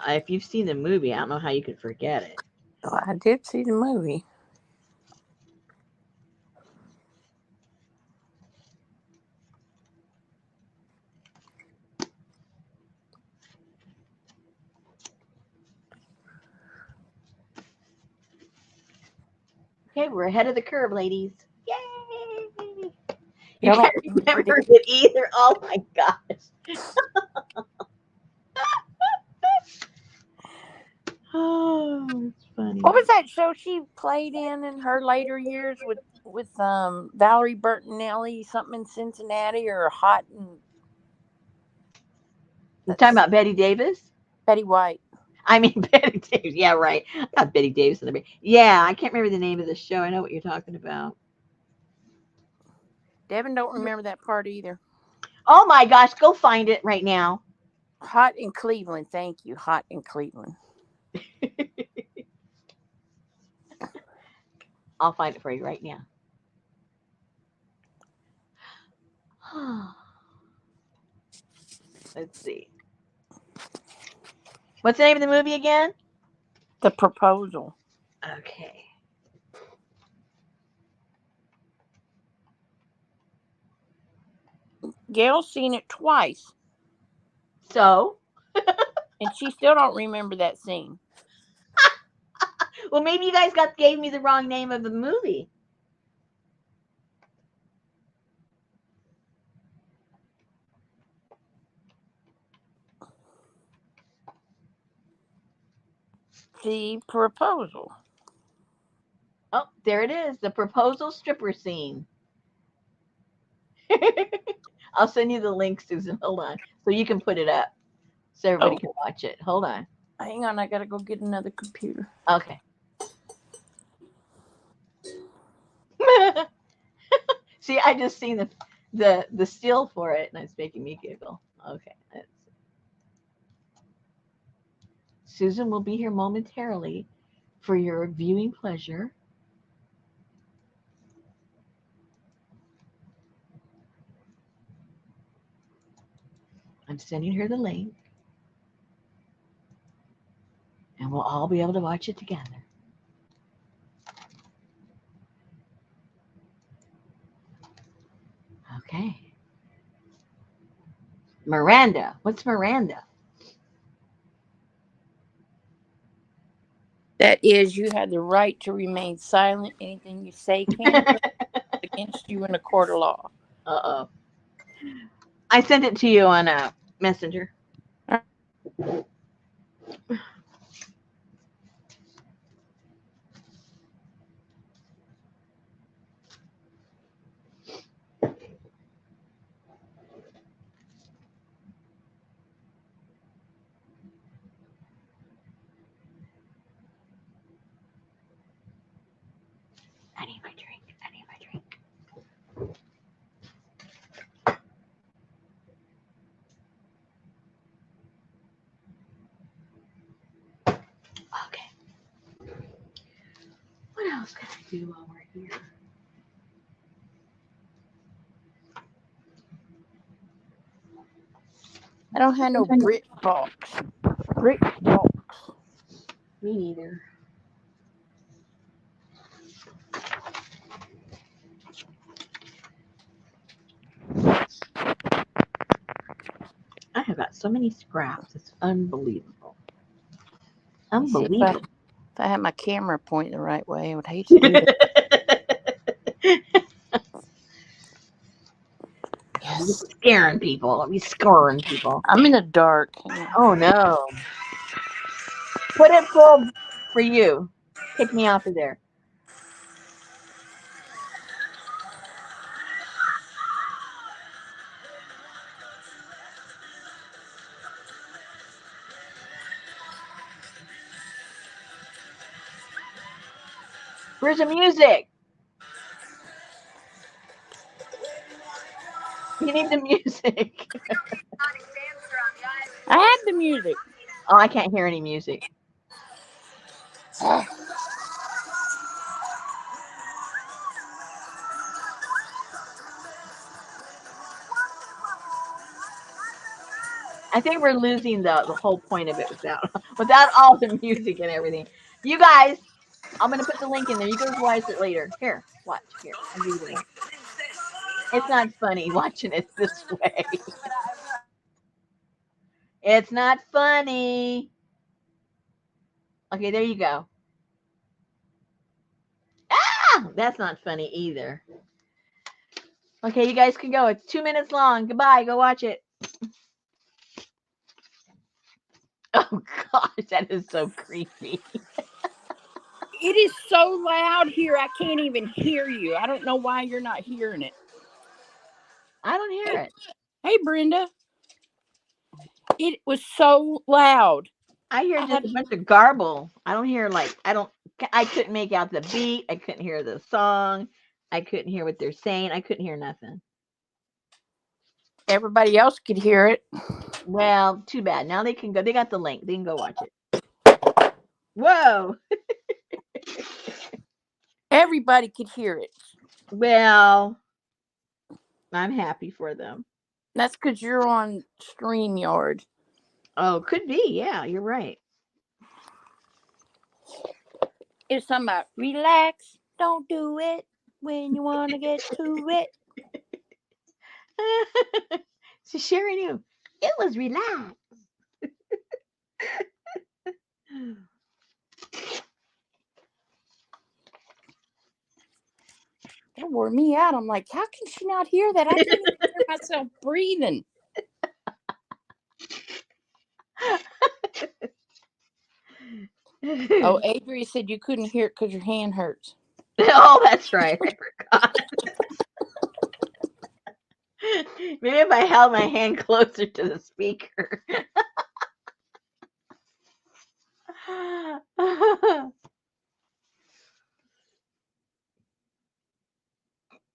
S1: If you've seen the movie, I don't know how you could forget it.
S2: Oh, I did see the movie.
S1: Okay, we're ahead of the curve, ladies. Yay! You
S2: Y'all
S1: can't
S2: don't remember
S1: remember
S2: the
S1: it either. Oh my gosh. Oh, it's funny.
S2: What was that show she played in her later years with Valerie Bertinelli? Something in Cincinnati or Hot and
S1: You talking
S2: that's
S1: about Betty Davis?
S2: Betty White.
S1: I mean Betty Davis. Yeah, right. Not Betty Davis. Yeah, I can't remember the name of the show. I know what you're talking about.
S2: Devin don't remember that part either.
S1: Oh my gosh, go find it right now.
S2: Hot in Cleveland. Thank you. Hot in Cleveland.
S1: I'll find it for you right now. Let's see. What's the name of the movie again?
S2: The Proposal.
S1: Okay.
S2: Gail's seen it twice,
S1: So,
S2: and she still don't remember that scene.
S1: well, maybe you guys gave me the wrong name of the movie.
S2: The Proposal.
S1: Oh, there it is. The proposal stripper scene. I'll send you the link, Susan. Hold on. So you can put it up so everybody can watch it. Hold on.
S2: Hang on, I gotta go get another computer.
S1: Okay. See, I just seen the still for it, and it's making me giggle. Okay. Susan will be here momentarily for your viewing pleasure. I'm sending her the link, and we'll all be able to watch it together. Okay. Miranda. What's Miranda?
S2: That is, you have the right to remain silent. Anything you say can be against you in a court of law.
S1: Uh-oh. I sent it to you on Messenger. I need my drink. I need my drink. Okay. What else can I do while we're here?
S2: I don't have no brick box. Brick box.
S1: Me neither. I have got so many scraps. It's unbelievable.
S2: See,
S1: Unbelievable.
S2: if I had my camera pointed the right way, I would hate to do that.
S1: Yes. Scaring people. Let me scoring people.
S2: I'm in the dark.
S1: Oh no. Put it full for you. Take me out of there. Where's the music? You need the music.
S2: I had the music.
S1: Oh, I can't hear any music. I think we're losing the whole point of it without all the music and everything. You guys, I'm gonna put the link in there. You guys watch it later. Here, watch. Here, I'll give you the link. It's not funny watching it this way. It's not funny. Okay, there you go. Ah, that's not funny either. Okay, you guys can go. It's 2 minutes long. Goodbye. Go watch it. Oh gosh, that is so creepy.
S2: It is so loud here, I can't even hear you. I don't know why you're not hearing it.
S1: I don't hear it.
S2: Hey, Brenda. It was so loud.
S1: I hear just a bunch of garble. I don't hear I couldn't make out the beat. I couldn't hear the song. I couldn't hear what they're saying. I couldn't hear nothing.
S2: Everybody else could hear it.
S1: Well, too bad. Now they can go. They got the link. They can go watch it. Whoa.
S2: Everybody could hear it.
S1: Well, I'm happy for them.
S2: That's because you're on StreamYard.
S1: Oh, could be. Yeah, you're right.
S2: It's something about relax, don't do it when you want to get to it.
S1: So Sharon knew it was relaxed.
S2: That wore me out. I'm like, how can she not hear that? I can't even hear myself breathing. Oh, Adria said you couldn't hear it because your hand hurts.
S1: Oh, that's right. I forgot. Maybe if I held my hand closer to the speaker.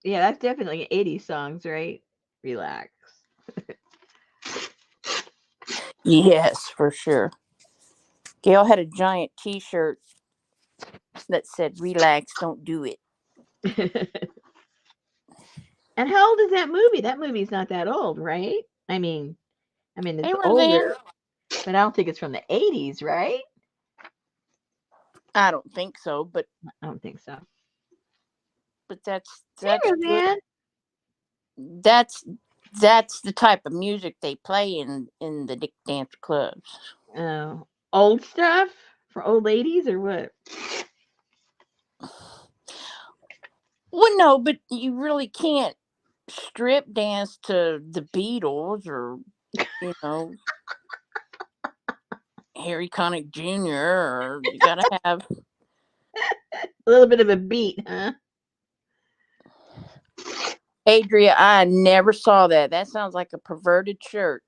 S1: Yeah, that's definitely 80s songs, right? Relax.
S2: Yes, for sure. Gail had a giant T-shirt that said, relax, don't do it.
S1: And how old is that movie? That movie's not that old, right? I mean it's older, but I don't think it's from the 80s, right?
S2: I don't think so, but
S1: I don't think so.
S2: But that's
S1: Roseanne.
S2: That's the type of music they play in the Dick Dance clubs.
S1: Oh, old stuff for old ladies or what?
S2: Well, no, but you really can't strip dance to the Beatles or, Harry Connick Jr. or you gotta have
S1: a little bit of a beat, huh?
S2: Adria, I never saw that. That sounds like a perverted shirt.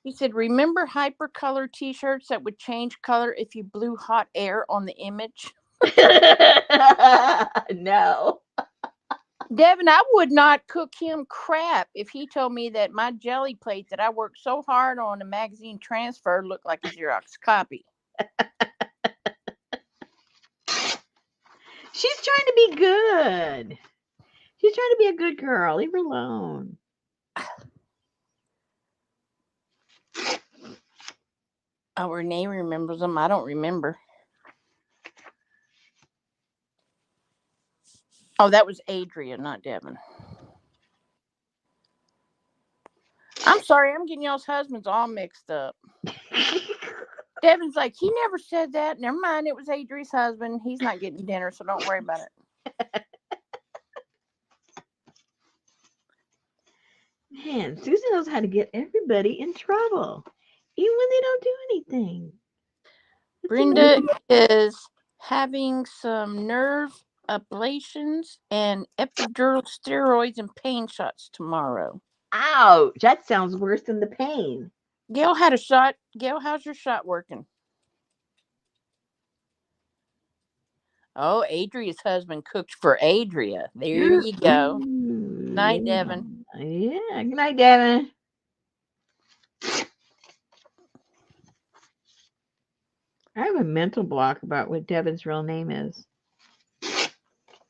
S2: He said, remember hypercolor T-shirts that would change color if you blew hot air on the image?
S1: No.
S2: Devin, I would not cook him crap if he told me that my jelly plate that I worked so hard on a magazine transfer looked like a Xerox copy.
S1: She's trying to be good. She's trying to be a good girl. Leave her alone.
S2: Oh, Renee remembers them. I don't remember. Oh, that was Adria, not Devin. I'm sorry, I'm getting y'all's husbands all mixed up. Devin's like, he never said that. Never mind, it was Adria's husband. He's not getting dinner, so don't worry about it.
S1: Man, Susan knows how to get everybody in trouble, even when they don't do anything. It's
S2: Brenda
S1: amazing.
S2: is having some nerve ablations and epidural steroids and pain shots tomorrow.
S1: Ouch! That sounds worse than the pain.
S2: Gail had a shot. Gail, how's your shot working? Oh, Adria's husband cooked for Adria. There you go.
S1: Ooh,
S2: Night, Devin.
S1: Yeah, good night, Devin. I have a mental block about what Devin's real name is.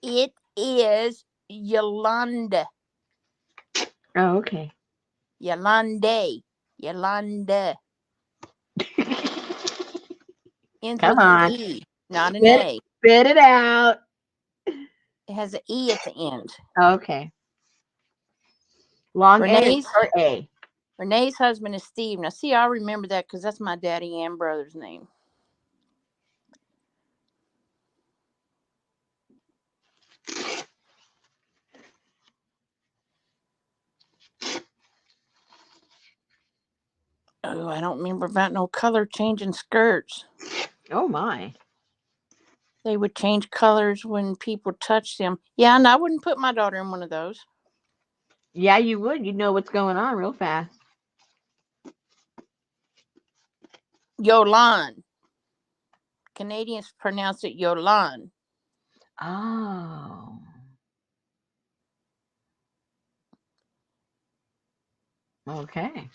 S2: It is Yolanda.
S1: Oh, okay.
S2: Yolanda. Ends
S1: Come
S2: with
S1: on.
S2: an E, not an A.
S1: Spit it out.
S2: It has an E at the end.
S1: Okay. Long
S2: Renee's,
S1: A or A?
S2: Renee's husband is Steve. Now, see, I remember that because that's my daddy and brother's name. Oh, I don't remember about no color changing skirts.
S1: Oh, my.
S2: They would change colors when people touched them. Yeah, and I wouldn't put my daughter in one of those.
S1: Yeah, you would. You'd know what's going on real fast.
S2: Yolan. Canadians pronounce it Yolan.
S1: Oh. Okay.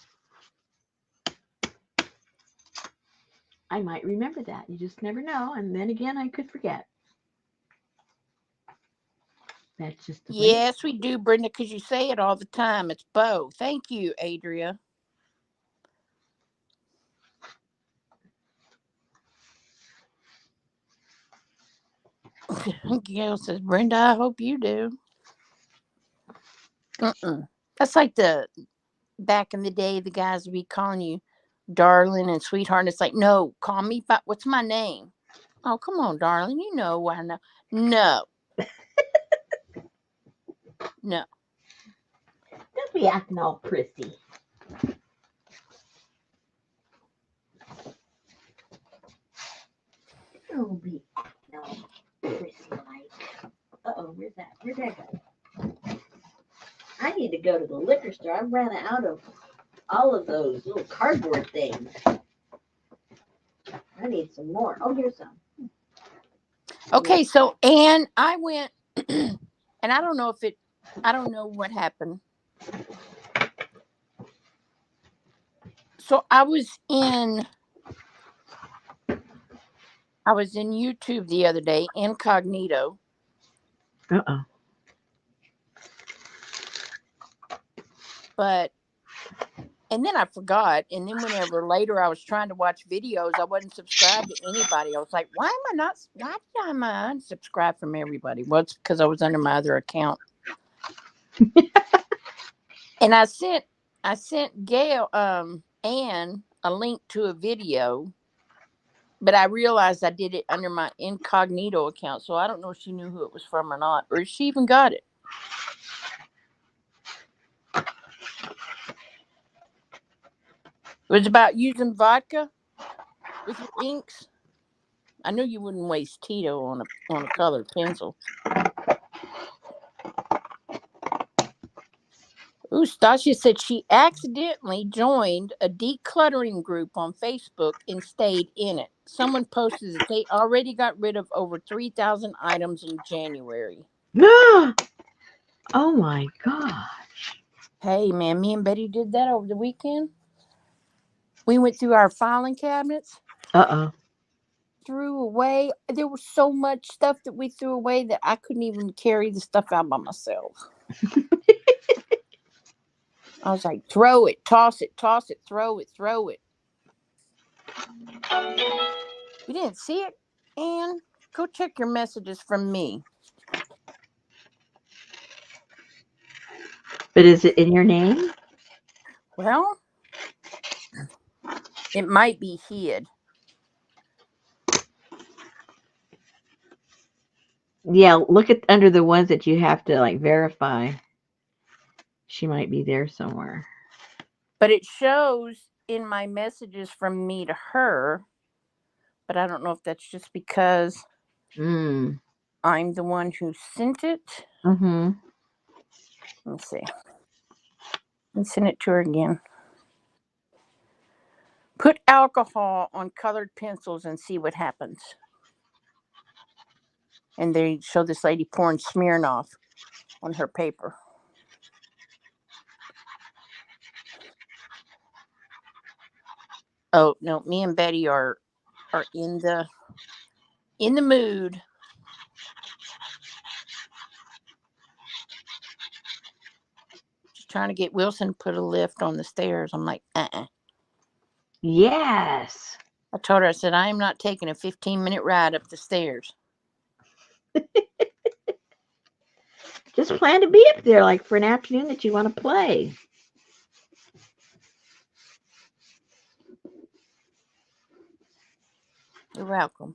S1: I might remember that. You just never know. And then again, I could forget. That's just the way.
S2: Yes, we do, Brenda, because you say it all the time. It's Bo. Thank you, Adria. Gail says, Brenda, I hope you do. That's like the back in the day, the guys would be calling you darling and sweetheart. And it's like, no, call me by what's my name? Oh, come on, darling. You know I know. No. No.
S1: Don't be acting all prissy. Don't be acting all prissy like. Uh-oh, where's that? Where'd that go? I need to go to the liquor store. I ran out of all of those little cardboard things. I need some more. Oh, here's some.
S2: Okay, so Anne, I went, and I don't know what happened. So I was in YouTube the other day, incognito.
S1: Uh-oh.
S2: And then I forgot. And then whenever later I was trying to watch videos, I wasn't subscribed to anybody. I was like, why am I unsubscribed from everybody? Well, it's because I was under my other account. And I sent Gail, Anne, a link to a video, but I realized I did it under my incognito account. So I don't know if she knew who it was from or not, or if she even got it. It was about using vodka with your inks. I knew you wouldn't waste Tito on a colored pencil. Ooh, Stasia said she accidentally joined a decluttering group on Facebook and stayed in it. Someone posted that they already got rid of over 3,000 items in January.
S1: Oh my God.
S2: Hey, man, me and Betty did that over the weekend. We went through our filing cabinets, threw away. There was so much stuff that we threw away that I couldn't even carry the stuff out by myself. I was like, throw it, toss it, throw it, throw it. You didn't see it? Ann, go check your messages from me.
S1: But is it in your name?
S2: Well, it might be hid.
S1: Yeah, look at under the ones that you have to like verify. She might be there somewhere.
S2: But it shows in my messages from me to her. But I don't know if that's just because I'm the one who sent it.
S1: Mm-hmm.
S2: Let me see. Let me send it to her again. Put alcohol on colored pencils and see what happens. And they show this lady pouring Smirnoff on her paper. Oh no, me and Betty are in the mood. Just trying to get Wilson to put a lift on the stairs. I'm like,
S1: Yes.
S2: I told her, I said, I am not taking a 15-minute ride up the stairs.
S1: Just plan to be up there like for an afternoon that you want to play.
S2: You're welcome.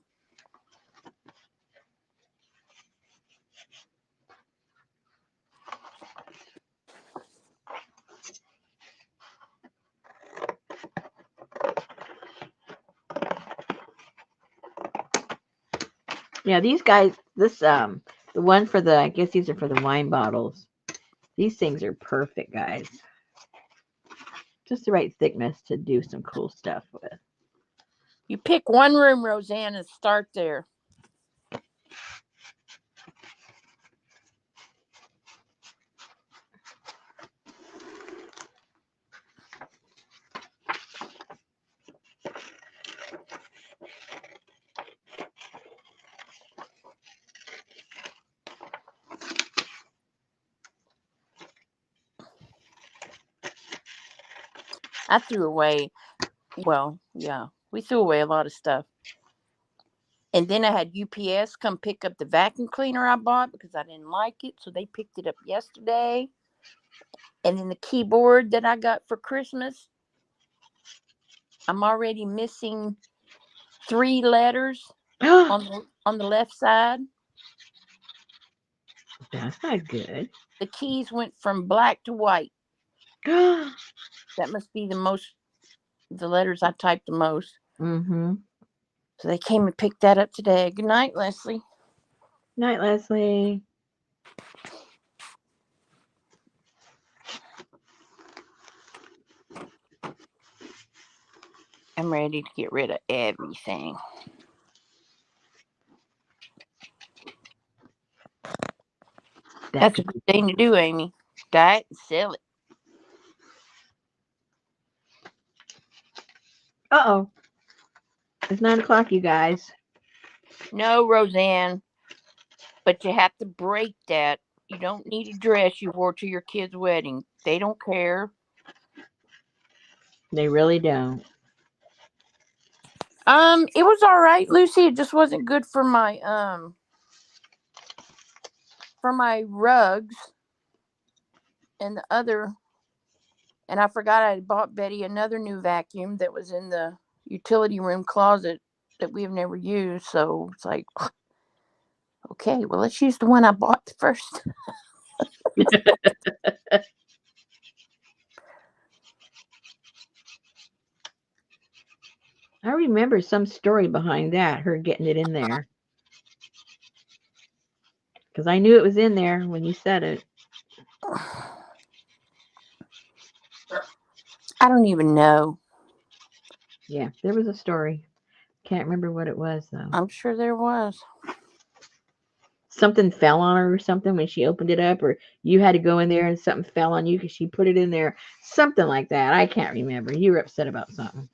S1: Yeah, these guys, the one for I guess these are for the wine bottles. These things are perfect, guys. Just the right thickness to do some cool stuff with.
S2: You pick one room, Roseanne, and start there. I threw away, we threw away a lot of stuff. And then I had UPS come pick up the vacuum cleaner I bought because I didn't like it. So they picked it up yesterday. And then the keyboard that I got for Christmas, I'm already missing 3 letters on the left side.
S1: That's not good.
S2: The keys went from black to white. That must be the letters I typed the most.
S1: Mm-hmm.
S2: So they came and picked that up today. Good night, Leslie.
S1: Night, Leslie.
S2: I'm ready to get rid of everything. That's a good thing to do, Amy. Buy it and sell it.
S1: Uh-oh. It's 9 o'clock, you guys.
S2: No, Roseanne. But you have to break that. You don't need a dress you wore to your kid's wedding. They don't care.
S1: They really don't.
S2: It was all right, Lucy. It just wasn't good for my rugs and the other. And I forgot I bought Betty another new vacuum that was in the utility room closet that we have never used. So it's like, okay, well, let's use the one I bought first.
S1: I remember some story behind that, her getting it in there. Because I knew it was in there when you said it.
S2: I don't even know.
S1: Yeah, there was a story. Can't remember what it was though.
S2: I'm sure there was.
S1: Something fell on her or something when she opened it up, or you had to go in there and something fell on you because she put it in there. Something like that. I can't remember. You were upset about something.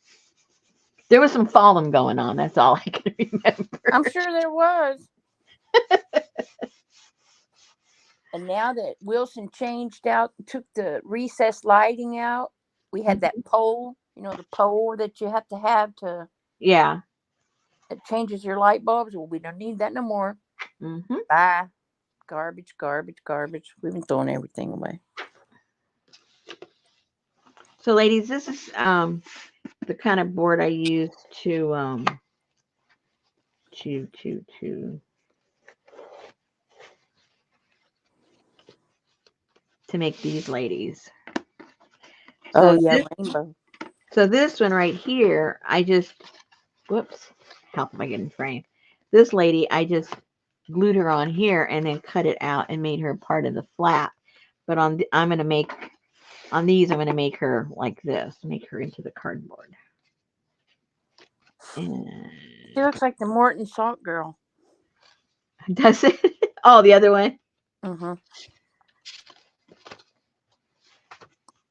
S1: There was some falling going on. That's all I can remember.
S2: I'm sure there was. And now that Wilson changed out, took the recessed lighting out, we had that pole, the pole that you have to,
S1: Yeah.
S2: it changes your light bulbs. Well, we don't need that no more.
S1: Hmm.
S2: Bye. Garbage, garbage, garbage. We've been throwing everything away.
S1: So, ladies, this is the kind of board I use to make these ladies.
S2: Oh,
S1: So
S2: yeah,
S1: this,
S2: rainbow.
S1: so this one right here, I just whoops, help if I get in frame. This lady, I just glued her on here and then cut it out and made her part of the flap. But I'm gonna make on these, I'm gonna make her like this, make her into the cardboard. And
S2: She looks like the Morton Salt girl.
S1: does it? Oh, the other one.
S2: Mm-hmm.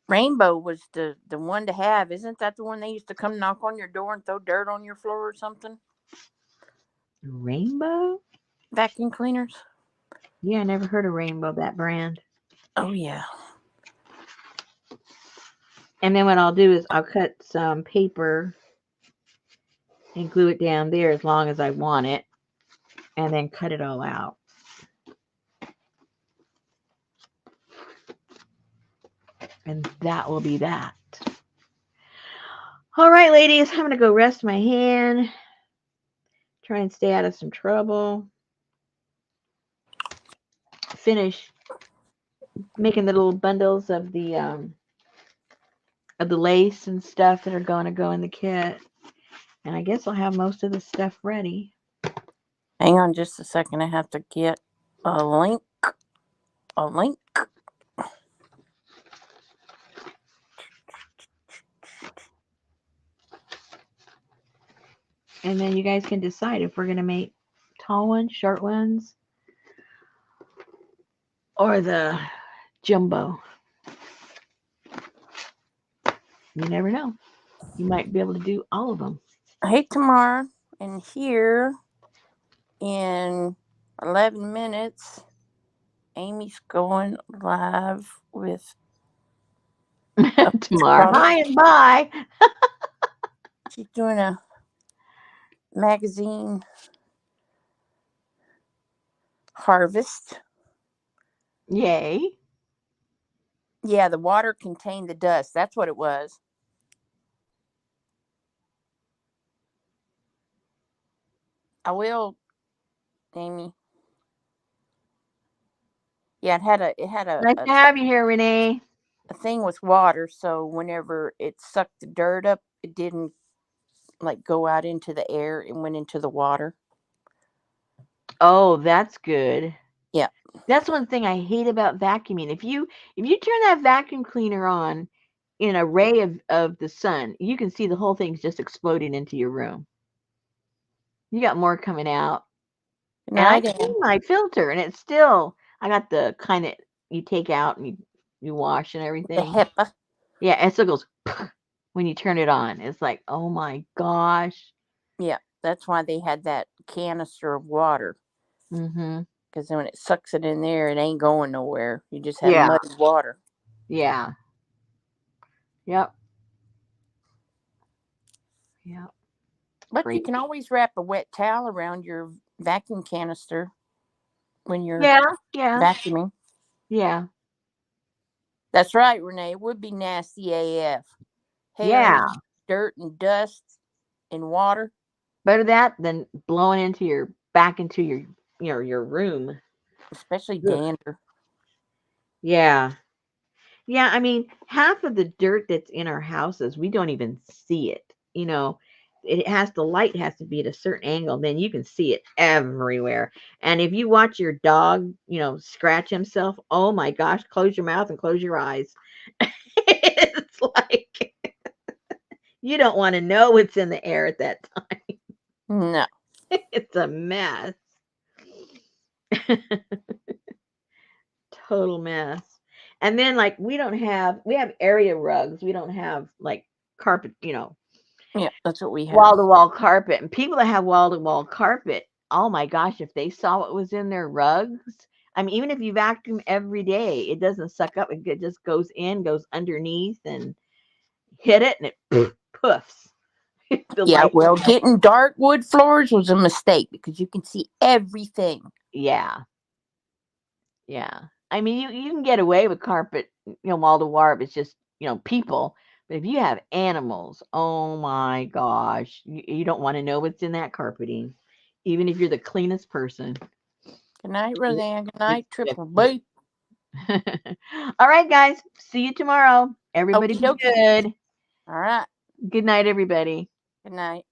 S2: Rainbow was the one to have. Isn't that the one they used to come knock on your door and throw dirt on your floor or something?
S1: Rainbow?
S2: Vacuum cleaners?
S1: Yeah, I never heard of Rainbow, that brand.
S2: Oh, yeah.
S1: And then what I'll do is I'll cut some paper and glue it down there as long as I want it, and then cut it all out. And that will be that. All right, ladies, I'm going to go rest my hand. Try and stay out of some trouble. Finish making the little bundles of the lace and stuff that are going to go in the kit. And I guess I'll have most of the stuff ready.
S2: Hang on just a second. I have to get a link. A link.
S1: And then you guys can decide if we're going to make tall ones, short ones, or the jumbo. You never know. You might be able to do all of them.
S2: Hey, Tamara. And here in 11 minutes, Amy's going live with
S1: Tomorrow. Hi and bye.
S2: She's doing a magazine harvest.
S1: Yay.
S2: Yeah, the water contained the dust. That's what it was. I will, Amy. Yeah, it had
S1: Nice to have you here, Renee.
S2: a thing with water, so whenever it sucked the dirt up, it didn't like go out into the air. It went into the water.
S1: Oh, that's good.
S2: Yeah.
S1: That's one thing I hate about vacuuming. If you turn that vacuum cleaner on in a ray of the sun, you can see the whole thing's just exploding into your room. You got more coming out.
S2: Good
S1: And I
S2: night,
S1: clean
S2: Ann.
S1: my filter and it's still, I got the kind that you take out and you wash and
S2: The
S1: everything.
S2: HEPA.
S1: Yeah, it still goes when you turn it on. It's like, oh my gosh.
S2: Yeah, that's why they had that canister of water.
S1: Mm-hmm.
S2: Because when it sucks it in there, it ain't going nowhere. You just have
S1: Yeah.
S2: muddy water.
S1: Yeah. Yep. Yep.
S2: But you
S1: Great.
S2: can always wrap a wet towel around your vacuum canister when you're
S1: Yeah. Yeah.
S2: vacuuming.
S1: Yeah.
S2: That's right, Renee. It would be nasty AF. Hair
S1: Yeah.
S2: and dirt and dust and water.
S1: Better that than blowing into your back into your room.
S2: Especially
S1: Ugh.
S2: dander.
S1: Yeah. Yeah, I mean, half of the dirt that's in our houses, we don't even see it. The light has to be at a certain angle, then you can see it everywhere. And if you watch your dog, scratch himself, oh my gosh, close your mouth and close your eyes. It's like You don't want to know what's in the air at that time.
S2: No.
S1: It's a mess. Total mess. And then like we have area rugs. We don't have like carpet,
S2: Yeah, that's what we have.
S1: wall to wall carpet. And people that have wall to wall carpet, oh my gosh, if they saw what was in their rugs, I mean, even if you vacuum every day, it doesn't suck up. It just goes in, goes underneath, and hit it, and it poofs. The
S2: Yeah,
S1: light.
S2: well, getting dark wood floors was a mistake because you can see everything.
S1: Yeah, yeah. I mean, you can get away with carpet, wall to wall. It's just people. But if you have animals, oh my gosh, you don't want to know what's in that carpeting, even if you're the cleanest person.
S2: Good night, Roseanne. Good
S1: It's
S2: night, Triple
S1: icky.
S2: B.
S1: All right, guys. See you tomorrow. Everybody
S2: Okie
S1: be
S2: dokie.
S1: good.
S2: All right.
S1: Good night, everybody.
S2: Good night.